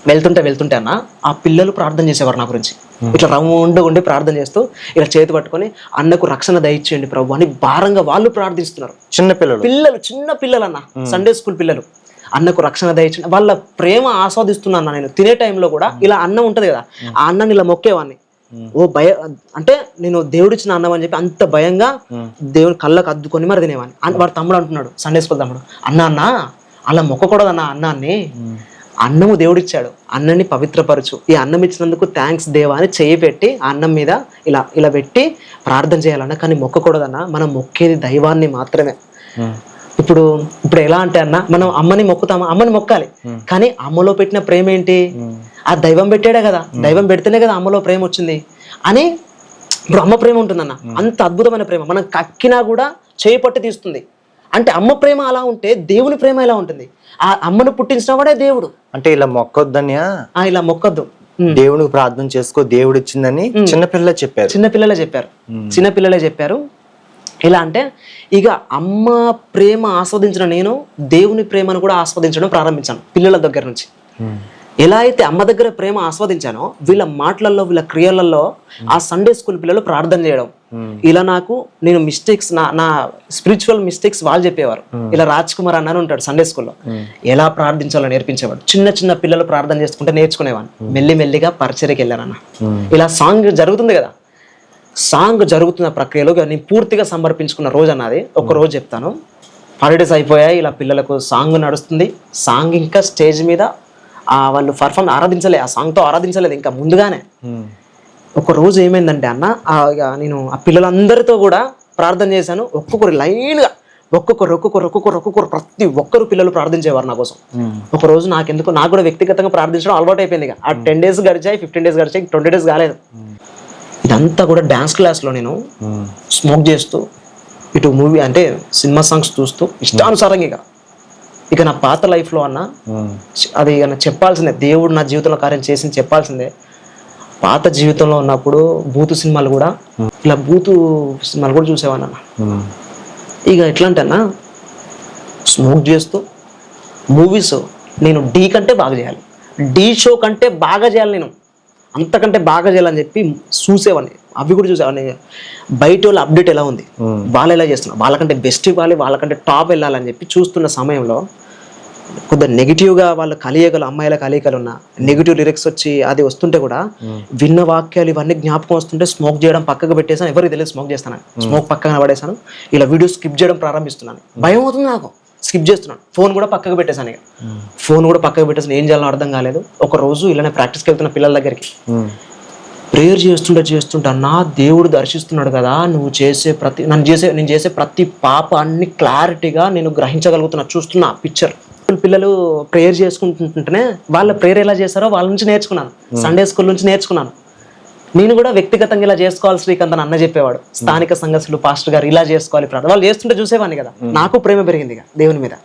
వెళ్తుంటే అన్న ఆ పిల్లలు ప్రార్థన చేసేవారు నా గురించి, ఇట్లా రౌండ్గా ఉండి ప్రార్థన చేస్తూ ఇలా చేతి పట్టుకొని, అన్నకు రక్షణ దయచేయండి ప్రభు అని భారంగా వాళ్ళు ప్రార్థిస్తున్నారు. చిన్న పిల్లలు అన్న, సండే స్కూల్ పిల్లలు, అన్నకు రక్షణ దయచేయండి, వాళ్ళ ప్రేమ ఆస్వాదిస్తున్నాను నేను. తినే టైంలో కూడా ఇలా అన్నం ఉంటది కదా, ఆ అన్నాన్ని ఇలా మొక్కేవాడిని. అంటే నేను దేవుడిచ్చిన అన్నం అని చెప్పి అంత భయంగా దేవుని కళ్ళకు అద్దుకొని మరి తినేవాడిని. వాడు తమ్ముడు అంటున్నాడు, సండే స్కూల్ తమ్ముడు, అన్న అలా మొక్కకూడదన్న అన్నాన్ని, అన్నము దేవుడిచ్చాడు, అన్నాన్ని పవిత్రపరచు, ఈ అన్నం ఇచ్చినందుకు థ్యాంక్స్ దేవా అని చేయి పెట్టి ఆ అన్నం మీద ఇలా ఇలా పెట్టి ప్రార్థన చేయాలన్నా. కానీ మొక్కకూడదన్నా, మనం మొక్కేది దైవాన్ని మాత్రమే. ఇప్పుడు ఎలా అంటే అన్న, మనం అమ్మని మొక్కుతామా, అమ్మని మొక్కాలి, కానీ అమ్మలో పెట్టిన ప్రేమ ఏంటి, ఆ దైవం పెట్టాడే కదా, దైవం పెడితేనే కదా అమ్మలో ప్రేమ వచ్చింది అని. ఇప్పుడు అమ్మ ప్రేమ ఉంటుందన్న, అంత అద్భుతమైన ప్రేమ, మనం కక్కినా కూడా చేయి పట్టి తీస్తుంది. అంటే అమ్మ ప్రేమ అలా ఉంటే దేవుని ప్రేమ ఎలా ఉంటుంది? ఆ అమ్మను పుట్టించిన వాడే దేవుడు. అంటే ఇలా మొక్కొద్దన్యా, ఇలా మొక్కద్దు, దేవునికి ప్రార్థన చేసుకో, దేవుడు ఇచ్చిందని చిన్నపిల్లలే చెప్పారు. చిన్నపిల్లలే చెప్పారు. ఎలా అంటే ఇక అమ్మ ప్రేమ ఆస్వాదించిన నేను దేవుని ప్రేమను కూడా ఆస్వాదించడం ప్రారంభించాను పిల్లల దగ్గర నుంచి. ఎలా అయితే అమ్మ దగ్గర ప్రేమ ఆస్వాదించానో, వీళ్ళ మాటలలో వీళ్ళ క్రియలలో ఆ సండే స్కూల్ పిల్లలు ప్రార్థన చేయడం, ఇలా నేను మిస్టేక్స్, నా స్పిరిచువల్ మిస్టేక్స్ వాళ్ళు చెప్పేవారు. ఇలా రాజ్ కుమార్ అన్న ఉంటాడు సండే స్కూల్లో, ఎలా ప్రార్థించాలో నేర్పించేవాడు. చిన్న పిల్లలు ప్రార్థన చేసుకుంటే నేర్చుకునేవాడిని. మెల్లిమెల్లిగా పరిచర్యకి వెళ్ళానన్న. ఇలా సాంగ్ జరుగుతుంది కదా, సాంగ్ జరుగుతున్న ప్రక్రియలో నేను పూర్తిగా సమర్పించుకున్న రోజు అన్నది. ఒక రోజు చెప్తాను. హాలిడేస్ అయిపోయాయి, ఇలా పిల్లలకు సాంగ్ నడుస్తుంది. సాంగ్ ఇంకా స్టేజ్ మీద వాళ్ళు ఆ సాంగ్తో ఆరాధించలేదు ఇంకా ముందుగానే. ఒక రోజు ఏమైందంటే అన్న, నేను ఆ పిల్లలందరితో కూడా ప్రార్థన చేశాను. ఒక్కొక్కరు లైన్గా ఒక్కొక్కరు ప్రతి ఒక్కరు పిల్లలు ప్రార్థించేవారు నా కోసం. ఒక రోజు నాకు కూడా వ్యక్తిగతంగా ప్రార్థించడం అలవాటు అయిపోయింది. ఇక ఆ 10 days గడిచాయి, 15 days గడిచాయి, 20 days కాలేదు. ఇదంతా కూడా డ్యాన్స్ క్లాస్లో నేను స్మోక్ చేస్తూ, ఇటు మూవీ అంటే సినిమా సాంగ్స్ చూస్తూ ఇష్టానుసారంగా ఇక నా పాత లైఫ్లో అన్న అది ఇక చెప్పాల్సిందే, దేవుడు నా జీవితంలో కార్యం చేసింది చెప్పాల్సిందే. పాత జీవితంలో ఉన్నప్పుడు బూతు సినిమాలు కూడా చూసేవాడిని అన్న. ఇక ఎట్లా అంటే అన్న, స్మోక్ చేస్తూ మూవీస్ నేను డీ కంటే బాగా చేయాలి, డీ షో కంటే బాగా చేయాలి, నేను అంతకంటే బాగా చేయాలని చెప్పి చూసేవాడిని. అవి కూడా చూసేవాడిని. బయట వాళ్ళ అప్డేట్ ఎలా ఉంది, వాళ్ళు ఎలా చేస్తున్నారు, వాళ్ళకంటే బెస్ట్ ఇవ్వాలి, వాళ్ళకంటే టాప్ వెళ్ళాలని చెప్పి చూస్తున్న సమయంలో కొద్దిగా నెగిటివ్గా వాళ్ళ కలయికలు, అమ్మాయిల కలయికలు ఉన్న నెగిటివ్ లిరిక్స్ వచ్చి అది వస్తుంటే కూడా విన్న వాక్యాలు ఇవన్నీ జ్ఞాపకం వస్తుంటే స్మోక్ చేయడం పక్కకు పెట్టేసాను. ఎవరికి తెలియదు స్మోక్ చేస్తాను, స్మోక్ పక్కన పడేసాను. ఇలా వీడియో స్కిప్ చేయడం ప్రారంభిస్తున్నాను. భయం అవుతుంది నాకు, స్కిప్ చేస్తున్నాను. ఫోన్ కూడా పక్కకు పెట్టేశాను. ఇక ఫోన్ కూడా పక్కకు పెట్టేసాను. ఏం చేయాలో అర్థం కాలేదు. ఒక రోజు ఇలానే ప్రాక్టీస్కి వెళ్తున్న పిల్లల దగ్గరికి ప్రేయర్ చేస్తుంటే అన్నా, దేవుడు దర్శిస్తున్నాడు కదా, నేను చేసే ప్రతి పాపాన్ని క్లారిటీగా నేను గ్రహించగలుగుతున్నా, చూస్తున్నా పిక్చర్. పిల్లలు ప్రేయర్ చేసుకుంటుంటేనే వాళ్ళ ప్రేయర్ ఎలా చేస్తారో వాళ్ళ నుంచి నేర్చుకున్నాను, సండే స్కూల్ నుంచి నేర్చుకున్నాను. నేను కూడా వ్యక్తిగతంగా ఇలా చేసుకోవాలి శ్రీకాంత్ అని అన్న చెప్పేవాడు. స్థానిక సంఘస్థులు పాస్టర్ గారు ఇలా చేసుకోవాలి ప్రార్థన, వాళ్ళు చేస్తుంటే చూసేవాడిని కదా, నాకు ప్రేమ పెరిగింది ఇక దేవుని మీద.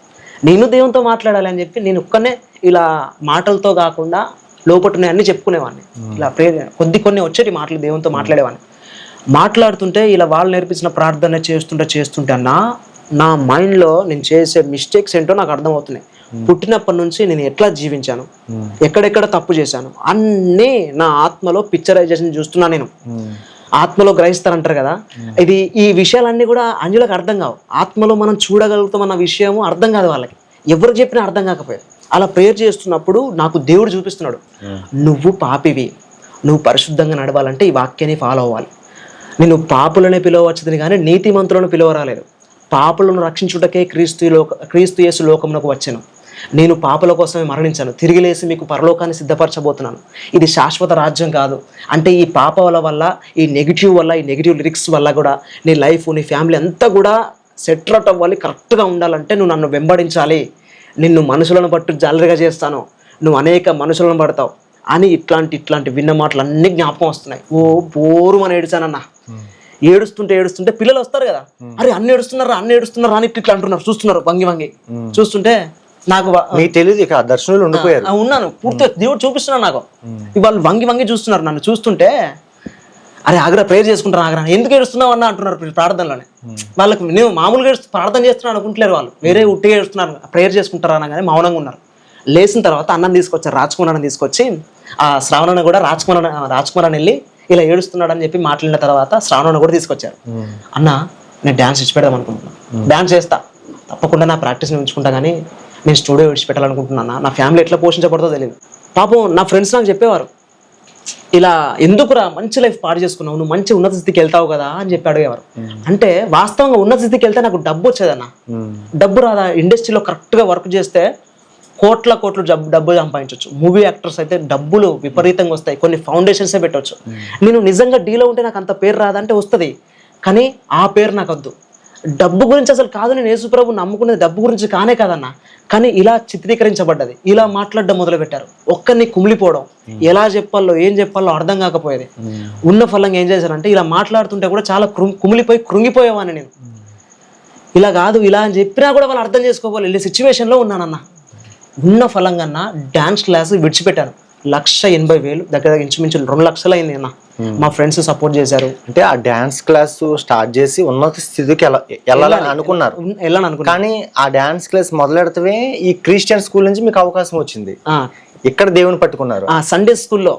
నేను దేవునితో మాట్లాడాలి అని చెప్పి నేను ఒక్కనే ఇలా మాటలతో కాకుండా లోపట్టునే అన్ని చెప్పుకునేవాడిని. ఇలా ప్రేయర్ కొన్ని వచ్చేటి మాటలు దేవునితో మాట్లాడేవాడిని. మాట్లాడుతుంటే ఇలా వాళ్ళు నేర్పించిన ప్రార్థన చేస్తుంటే అన్న, నా మైండ్లో నేను చేసే మిస్టేక్స్ ఏంటో నాకు అర్థమవుతున్నాయి. పుట్టినప్పటి నుంచి నేను ఎట్లా జీవించాను, ఎక్కడెక్కడ తప్పు చేశాను అన్నీ నా ఆత్మలో పిక్చరైజేషన్ చూస్తున్నా. నేను ఆత్మలో గ్రహిస్తారంటారు కదా, ఈ విషయాలన్నీ కూడా అంజులకు అర్థం కావు. ఆత్మలో మనం చూడగలుగుతామన్న విషయము అర్థం కాదు వాళ్ళకి, ఎవరు చెప్పినా అర్థం కాకపోయారు. అలా ప్రేయర్ చేస్తున్నప్పుడు నాకు దేవుడు చూపిస్తున్నాడు, నువ్వు పాపివి, నువ్వు పరిశుద్ధంగా నడవాలంటే ఈ వాక్యాన్ని ఫాలో అవ్వాలి. నేను పాపులనే పిలవచ్చుదని కానీ నీతిమంతులను పిలవరాలేదు. పాపులను రక్షించుటకే క్రీస్తు యేసు లోకమునకు వచ్చాను. నేను పాపుల కోసమే మరణించాను, తిరిగి లేసి మీకు పరలోకాన్ని సిద్ధపరచబోతున్నాను. ఇది శాశ్వత రాజ్యం కాదు. అంటే ఈ పాపాల వల్ల, ఈ నెగిటివ్ లిరిక్స్ వల్ల కూడా నీ లైఫ్, నీ ఫ్యామిలీ అంతా కూడా సెటిల్ అవ్వాలి, కరెక్ట్గా ఉండాలంటే నువ్వు నన్ను వెంబడించాలి. నిన్ను మనుషులను పట్టు జాలరిగా చేస్తాను, నువ్వు అనేక మనుషులను పడతావు అని ఇట్లాంటి విన్న మాటలు అన్ని జ్ఞాపకం వస్తున్నాయి. ఓ బోరు అని ఏడ్చానన్నా. ఏడుస్తుంటే పిల్లలు వస్తారు కదా, అరే అన్ని ఏడుస్తున్నారా అని ఇట్లా అంటున్నారు, చూస్తున్నారు వంగి చూస్తుంటే నాకు తెలియదు ఇక దర్శనాలు ఉండిపోయారు. ఉన్నాను పూర్తిగా, దేవుడు చూపిస్తున్నాను నాకు. వాళ్ళు వంగి చూస్తున్నారు నన్ను చూస్తుంటే, అరే ఆగ్రా ప్రేయర్ చేసుకుంటారు, ఆగ్రా ఎందుకు ఏడుస్తున్నావు అన్న అంటున్నారు ప్రార్థనలోనే. వాళ్ళకి నేను మామూలుగా ప్రార్థన చేస్తున్నాను అనుకుంటలేరు, వాళ్ళు వేరే ఉట్టిగా ఏడుస్తున్నారు, ప్రేయర్ చేసుకుంటారు అనగానే మౌనంగా ఉన్నారు. లేచిన తర్వాత అన్నం తీసుకొచ్చారు, రాజ్కుమార్ తీసుకొచ్చి, ఆ శ్రావణ కూడా రాజ్కుమార్ వెళ్ళి ఇలా ఏడుస్తున్నాడు అని చెప్పి మాట్లాడిన తర్వాత శ్రావణ కూడా తీసుకొచ్చారు. అన్న నేను డ్యాన్స్ ఇచ్చిపెడదాం అనుకుంటున్నాను, డ్యాన్స్ చేస్తా తప్పకుండా, నా ప్రాక్టీస్ని ఉంచుకుంటా, కానీ నేను స్టూడియో విడిచిపెట్టాలనుకుంటున్నాను. నా ఫ్యామిలీ ఎట్లా పోషించబడుతుందో తెలియదు. పాపం నా ఫ్రెండ్స్ నాకు చెప్పేవారు, ఇలా ఎందుకురా మంచి లైఫ్ పాడు చేసుకున్నావు, నువ్వు మంచి ఉన్నత స్థితికి వెళ్తావు కదా అని చెప్పి అడిగేవారు. అంటే వాస్తవంగా ఉన్నత స్థితికి వెళ్తే నాకు డబ్బు వచ్చేదన్న, డబ్బు రాదా? ఇండస్ట్రీలో కరెక్ట్గా వర్క్ చేస్తే కోట్ల డబ్బులు సంపాదించవచ్చు. మూవీ యాక్టర్స్ అయితే డబ్బులు విపరీతంగా వస్తాయి, కొన్ని ఫౌండేషన్సే పెట్టవచ్చు. నేను నిజంగా డీలో ఉంటే నాకు అంత పేరు రాదంటే వస్తుంది, కానీ ఆ పేరు నాకు వద్దు. డబ్బు గురించి అసలు కాదు, నేను యేసుప్రభు నమ్ముకునేది డబ్బు గురించి కానే కాదన్న. కానీ ఇలా చిత్రీకరించబడ్డది, ఇలా మాట్లాడడం మొదలు పెట్టారు. ఒక్కరిని కుమిలిపోవడం, ఎలా చెప్పాలో ఏం చెప్పాలో అర్థం కాకపోయేది. ఉన్న ఫలంగా ఏం చేశారంటే ఇలా మాట్లాడుతుంటే కూడా చాలా కుమిలిపోయి కృంగిపోయేవాడిని నేను. ఇలా కాదు ఇలా అని చెప్పినా కూడా వాళ్ళు అర్థం చేసుకోవాలి, వెళ్ళే సిచ్యువేషన్లో ఉన్నానన్న. ఉన్న ఫలంగా డ్యాన్స్ క్లాస్ విడిచిపెట్టాను. 1,80,000 దగ్గర ఇంచుమించు 2 లక్షలు అయింది అన్న. మా ఫ్రెండ్స్ సపోర్ట్ చేశారు. అంటే ఆ డ్యాన్స్ క్లాస్ స్టార్ట్ చేసి ఉన్నత స్థితికి వెళ్ళాలని అనుకున్నారు, కానీ ఆ డ్యాన్స్ క్లాస్ మొదలెడితే ఈ క్రిస్టియన్ స్కూల్ నుంచి మీకు అవకాశం వచ్చింది. ఇక్కడ దేవుని పట్టుకున్నారు. సండే స్కూల్లో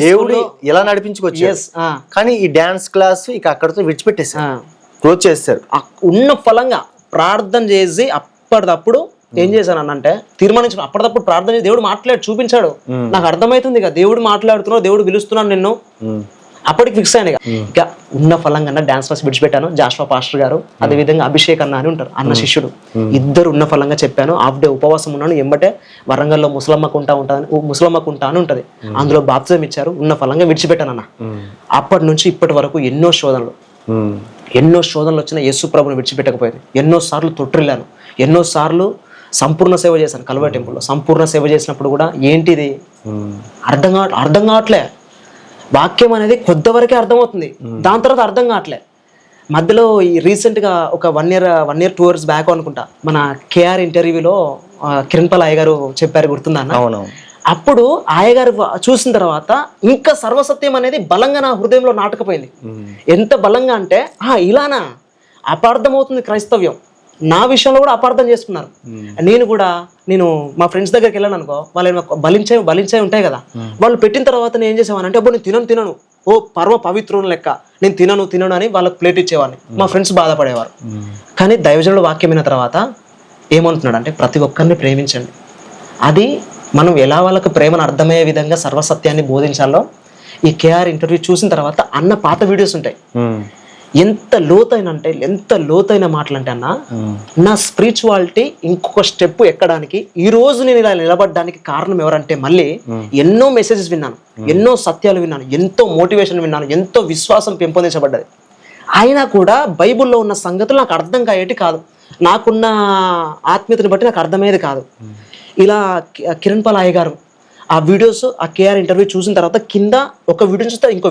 దేవుడు ఇలా నడిపించుకొచ్చారు. కానీ ఈ డ్యాన్స్ క్లాస్ ఇక అక్కడతో విడిచిపెట్టేసారు, క్లోజ్ చేస్తారు. ఉన్న ఫలంగా ప్రార్థన చేసి అప్పటిదప్పుడు ఏం చేశాను అన్నంటే తీర్మానించు. అప్పటిదప్పుడు ప్రార్థన చేసి దేవుడు మాట్లాడి చూపించాడు. నాకు అర్థమవుతుంది ఇక దేవుడు మాట్లాడుతున్నావు, దేవుడు పిలుస్తున్నాను నిన్ను. అప్పటికి ఫిక్స్ అయ్యాను. ఇక ఉన్న ఫలంగా డాన్స్ క్లాస్ విడిచిపెట్టాను. జాషువా పాస్టర్ గారు, అదేవిధంగా అభిషేక్ అన్న అని ఉంటారు, అన్న శిష్యుడు, ఇద్దరు ఉన్న ఫలంగా చెప్పాను. హాఫ్ డే ఉపవాసం ఉన్నాను. ఎంబటే వరంగల్లో ముసలమ్మకు ఉంటా అని ఉంటది, అందులో బాప్తిజం ఇచ్చారు. ఉన్న ఫలంగా విడిచిపెట్టాను అన్న. అప్పటి నుంచి ఇప్పటి వరకు ఎన్నో శోధనలు వచ్చిన యేసు ప్రభుని విడిచిపెట్టకపోయింది. ఎన్నోసార్లు తొట్టిల్లాను, ఎన్నోసార్లు సంపూర్ణ సేవ చేశాను. కల్వరి టెంపుల్లో సంపూర్ణ సేవ చేసినప్పుడు కూడా ఏంటిది అర్థం కావట్లే. వాక్యం అనేది కొద్దివరకే అర్థమవుతుంది, దాని తర్వాత అర్థం కావట్లే. మధ్యలో ఈ రీసెంట్గా ఒక 1 year 2 years బ్యాక్ అనుకుంటా, మన కేఆర్ ఇంటర్వ్యూలో కిరణ్పాల్ అయ్య గారు చెప్పారు, గుర్తుందా అన్న? అప్పుడు అయ్యగారు చూసిన తర్వాత ఇంకా సర్వసత్యం అనేది బలంగా నా హృదయంలో నాటకపోయింది. ఎంత బలంగా అంటే ఇలానా అపార్థమవుతుంది క్రైస్తవ్యం. నా విషయంలో కూడా అపార్థం చేసుకున్నారు. నేను మా ఫ్రెండ్స్ దగ్గరికి వెళ్ళాను అనుకో, వాళ్ళు బలించే ఉంటాయి కదా, వాళ్ళు పెట్టిన తర్వాత నేను ఏం చేసేవాను అంటే, నేను తినను ఓ పరమ పవిత్రుని లెక్క, నేను తినను అని వాళ్ళకి ప్లేట్ ఇచ్చేవాడిని. మా ఫ్రెండ్స్ బాధపడేవారు. కానీ దైవజనుడు వాక్యం విన్న తర్వాత ఏమంటున్నాడు అంటే, ప్రతి ఒక్కరిని ప్రేమించండి. అది మనం ఎలా వాళ్ళకి ప్రేమను అర్థమయ్యే విధంగా సర్వసత్యాన్ని బోధించాలో ఈ కేఆర్ ఇంటర్వ్యూ చూసిన తర్వాత అన్న పాత వీడియోస్ ఉంటాయి. ఎంత లోతైన మాటలు అంటే అన్న, నా స్పిరిచువాలిటీ ఇంకొక స్టెప్ ఎక్కడానికి ఈ రోజు నేను ఇలా నిలబడడానికి కారణం ఎవరంటే, మళ్ళీ ఎన్నో మెసేజెస్ విన్నాను, ఎన్నో సత్యాలు విన్నాను, ఎంతో మోటివేషన్ విన్నాను, ఎంతో విశ్వాసం పెంపొందించబడ్డది. అయినా కూడా బైబిల్లో ఉన్న సంగతులు నాకు అర్థం కాయేటి కాదు, నాకున్న ఆత్మీయతను బట్టి నాకు అర్థమయ్యేది కాదు. ఇలా కిరణ్పాల్ అయ్య గారు ఆ వీడియోస్, ఆ కేఆర్ ఇంటర్వ్యూ చూసిన తర్వాత కింద ఒక వీడియో చూస్తే ఇంకో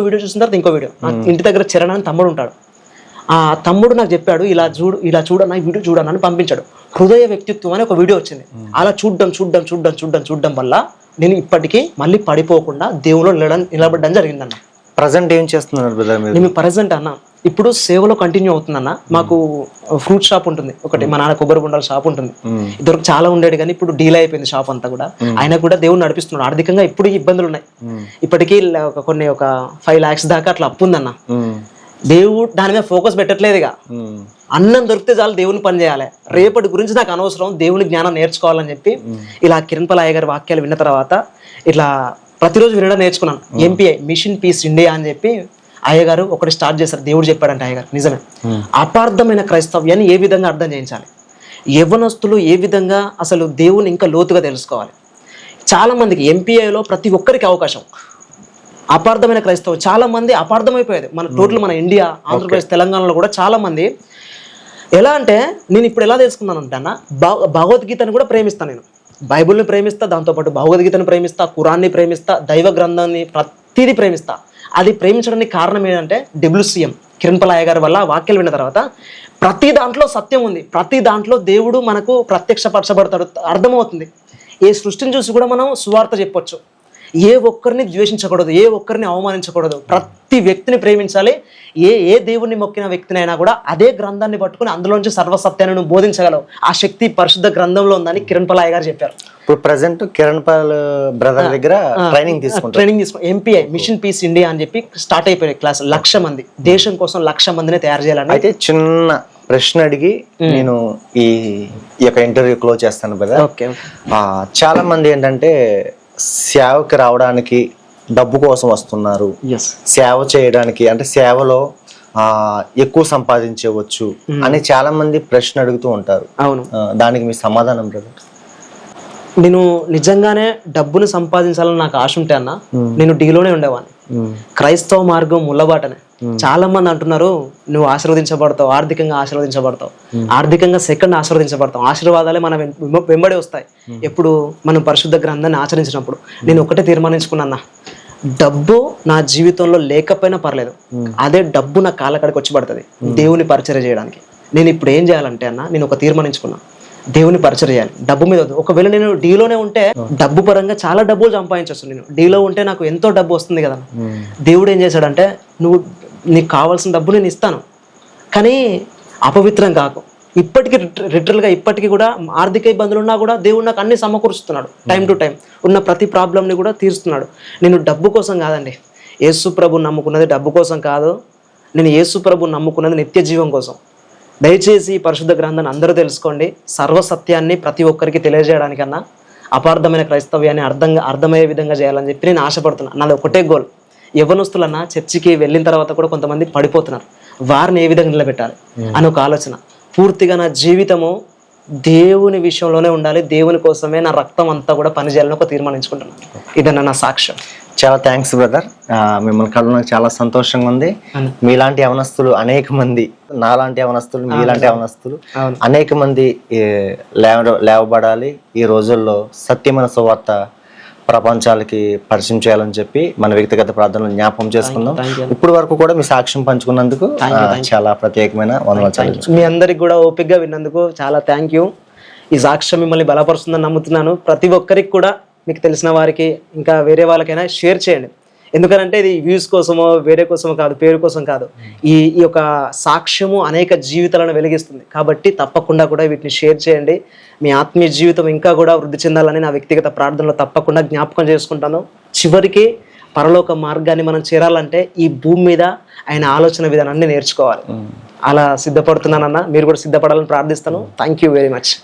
వీడియో చూసిన తర్వాత ఇంకో వీడియో, ఇంటి దగ్గర చరణ్ అని తమ్ముడు ఉంటాడు, ఆ తమ్ముడు నాకు చెప్పాడు, ఇలా చూడన్నా ఈ వీడియో చూడన్నా అని పంపించాడు. హృదయ వ్యక్తిత్వం అని ఒక వీడియో వచ్చింది. అలా చూడడం వల్ల నేను ఇప్పటికీ మళ్ళీ పడిపోకుండా దేవులో నిలబడడం జరిగిందన్న. ప్రజెంట్ ఏం చేస్తున్నారు బ్రదర్ మీరు? నేను ప్రజెంట్ అన్న ఇప్పుడు సేవలో కంటిన్యూ అవుతుందన్న. మాకు ఫ్రూట్ షాప్ ఉంటుంది ఒకటి, మా నాన్న కొబ్బరి బొండాల షాప్ ఉంటుంది. ఇద్దరు చాలా ఉండేది, కానీ ఇప్పుడు డీల్ అయిపోయింది షాప్ అంతా కూడా. ఆయన కూడా దేవుడు నడిపిస్తున్నాడు. ఆర్థికంగా ఇప్పుడు ఇబ్బందులు ఉన్నాయి. ఇప్పటికీ ఒక 5 lakhs దాకా అట్లా అప్పు ఉందన్న. దేవుడు దాని మీద ఫోకస్ పెట్టట్లేదు. ఇక అన్నం దొరికితే చాలు దేవుని పని చేయాలి, రేపటి గురించి నాకు అనవసరం, దేవుని జ్ఞానం నేర్చుకోవాలని చెప్పి ఇలా కిరణ్పాల్ అయ్య గారి వాక్యాలు విన్న తర్వాత ఇట్లా ప్రతిరోజు వినడం నేర్చుకున్నాను. MPI మిషన్ పీస్ ఇండియా అని చెప్పి అయ్యగారు ఒకటి స్టార్ట్ చేశారు. దేవుడు చెప్పాడంటే అయ్యగారు నిజమే. అపార్థమైన క్రైస్తవ్యాన్ని ఏ విధంగా అర్థం చేయించాలి, యవ్వనస్తులు ఏ విధంగా అసలు దేవుని ఇంకా లోతుగా తెలుసుకోవాలి. చాలా మందికి MPIలో ప్రతి ఒక్కరికి అవకాశం. అపార్థమైన క్రైస్తవం చాలా మంది అపార్థమైపోయేది. మన ఇండియా, ఆంధ్రప్రదేశ్, తెలంగాణలో కూడా చాలా మంది ఎలా అంటే, నేను ఇప్పుడు ఎలా తెలుసుకున్నాను అంటే అన్న, భగవద్గీతను కూడా ప్రేమిస్తాను, నేను బైబుల్ని ప్రేమిస్తా, దాంతోపాటు భగవద్గీతను ప్రేమిస్తా, ఖురాన్ని ప్రేమిస్తా, దైవ గ్రంథాన్ని ప్రతిదీ ప్రేమిస్తా. అది ప్రేమించడానికి కారణం ఏంటంటే WCM కిరణ్పాల్ అయ్య గారి వల్ల వాక్యాలు విన్న తర్వాత ప్రతి దాంట్లో సత్యం ఉంది, ప్రతి దాంట్లో దేవుడు మనకు ప్రత్యక్షపరచబడతాడు, అర్థమవుతుంది. ఏ సృష్టిని చూసి కూడా మనం సువార్త చెప్పొచ్చు. ఏ ఒక్కరిని ద్వేషించకూడదు, ఏ ఒక్కరిని అవమానించకూడదు, ప్రతి వ్యక్తిని ప్రేమించాలి. ఏ దేవుణ్ణి మొక్కిన వ్యక్తినైనా కూడా అదే గ్రంథాన్ని పట్టుకుని అందులోంచి సర్వసత్యాన్ని నువ్వు బోధించగలవు. ఆ శక్తి పరిశుద్ధ గ్రంథంలో ఉందని కిరణ్పాల్ అయ్య గారు చెప్పారు. ఇప్పుడు ప్రెసెంట్ కిరణ్పాల్ బ్రదర్ దగ్గర ట్రైనింగ్ తీసుకుని MPI మిషన్ పీస్ ఇండియా అని చెప్పి స్టార్ట్ అయిపోయినాయి క్లాస్. 1,00,000 మంది, దేశం కోసం 1,00,000 మందిని తయారు చేయాలని. అయితే చిన్న ప్రశ్న అడిగి నేను ఈ యొక్క ఇంటర్వ్యూ క్లోజ్ చేస్తాను బ్రదర్. చాలా మంది ఏంటంటే సేవకి రావడానికి డబ్బు కోసం వస్తున్నారు, సేవ చేయడానికి అంటే సేవలో ఎక్కువ సంపాదించవచ్చు అని చాలా మంది ప్రశ్న అడుగుతూ ఉంటారు. అవును, దానికి మీ సమాధానం బ్రదర్? నేను నిజంగానే డబ్బును సంపాదించాలని నాకు ఆశ ఉంటే అన్న నేను డీలోనే ఉండేవాడిని. క్రైస్తవ మార్గం ముళ్ళబాటనే. చాలా మంది అంటున్నారు నువ్వు ఆశీర్వదించబడతావు, ఆర్థికంగా ఆశీర్వదించబడతావు, ఆర్థికంగా సెకండ్ ఆశీర్వదించబడతావు, ఆశీర్వాదాలే మన వెంబడి వస్తాయి ఎప్పుడు మనం పరిశుద్ధ గ్రంథాన్ని ఆచరించినప్పుడు. నేను ఒకటే తీర్మానించుకున్నా, డబ్బు నా జీవితంలో లేకపోయినా పర్లేదు, అదే డబ్బు నా కాళ్ళ కాడికి వచ్చి పడుతుంది దేవుని పరిచర్య చేయడానికి. నేను ఇప్పుడు ఏం చేయాలంటే అన్న, నేను ఒక తీర్మానించుకున్నా, దేవుని పరిచయం చేయాలి, డబ్బు మీద వద్దు. ఒకవేళ నేను డీలోనే ఉంటే డబ్బు పరంగా చాలా డబ్బులు సంపాదించవచ్చు. నేను డీలో ఉంటే నాకు ఎంతో డబ్బు వస్తుంది కదా. దేవుడు ఏం చేశాడంటే, నువ్వు నీకు కావాల్సిన డబ్బు నేను ఇస్తాను, కానీ అపవిత్రం కాకు. ఇప్పటికీ లిటరల్గా ఇప్పటికీ కూడా ఆర్థిక ఇబ్బందులు ఉన్నా కూడా దేవుడు నాకు అన్ని సమకూరుస్తున్నాడు. టైం టు టైం ఉన్న ప్రతి ప్రాబ్లంని కూడా తీరుస్తున్నాడు. నేను డబ్బు కోసం కాదండి యేసు ప్రభు నమ్ముకున్నది, డబ్బు కోసం కాదు. నేను యేసు ప్రభు నమ్ముకున్నది నిత్య జీవం కోసం. దయచేసి పరిశుద్ధ గ్రంథాన్ని అందరూ తెలుసుకోండి. సర్వసత్యాన్ని ప్రతి ఒక్కరికి తెలియజేయడానికన్నా అపార్థమైన క్రైస్తవ్యాన్ని అర్థమయ్యే విధంగా చేయాలని చెప్పి నేను ఆశపడుతున్నాను. నాది ఒకటే గోల్. యవ్వనస్తులన్నా చర్చికి వెళ్ళిన తర్వాత కూడా కొంతమంది పడిపోతున్నారు, వారిని ఏ విధంగా నిలబెట్టాలి అని ఒక ఆలోచన. పూర్తిగా నా జీవితము దేవుని విషయంలోనే ఉండాలి, దేవుని కోసమే నా రక్తం అంతా కూడా పనిచేయాలని ఒక తీర్మానించుకుంటున్నాను. ఇదన్నా నా సాక్ష్యం. చాలా థ్యాంక్స్ బ్రదర్, మిమ్మల్ని కలవడం నాకు చాలా సంతోషంగా ఉంది. మీలాంటి యవనస్తులు అనేక మంది, నాలాంటి యవనస్తులు, మీలాంటి యవనస్తులు అనేక మంది లేవబడాలి. ఈ రోజుల్లో సత్యమైన సువార్త ప్రపంచాలకి పరిచయం చేయాలని చెప్పి మన వ్యక్తిగత ప్రార్థనలు జ్ఞాపకం చేసుకుందాం. ఇప్పుడు వరకు కూడా మీ సాక్ష్యం పంచుకున్నందుకు చాలా ప్రత్యేకమైన వందనాలు. మీ అందరికి కూడా ఓపికగా విన్నందుకు చాలా థ్యాంక్ యూ. ఈ సాక్ష్యం మిమ్మల్ని బలపరుస్తుందని నమ్ముతున్నాను. ప్రతి ఒక్కరికి కూడా, మీకు తెలిసిన వారికి ఇంకా వేరే వాళ్ళకైనా షేర్ చేయండి. ఎందుకంటే ఇది వ్యూస్ కోసమో వేరే కోసమో కాదు, పేరు కోసం కాదు. ఈ యొక్క సాక్ష్యము అనేక జీవితాలను వెలిగిస్తుంది. కాబట్టి తప్పకుండా కూడా వీటిని షేర్ చేయండి. మీ ఆత్మీయ జీవితం ఇంకా కూడా వృద్ధి చెందాలని నా వ్యక్తిగత ప్రార్థనలో తప్పకుండా జ్ఞాపకం చేసుకుంటాను. చివరికి పరలోక మార్గాన్ని మనం చేరాలంటే ఈ భూమి మీద ఆయన ఆలోచన విధానాన్ని నేర్చుకోవాలి. అలా సిద్ధపడుతున్నానన్నా, మీరు కూడా సిద్ధపడాలని ప్రార్థిస్తాను. Thank you very much.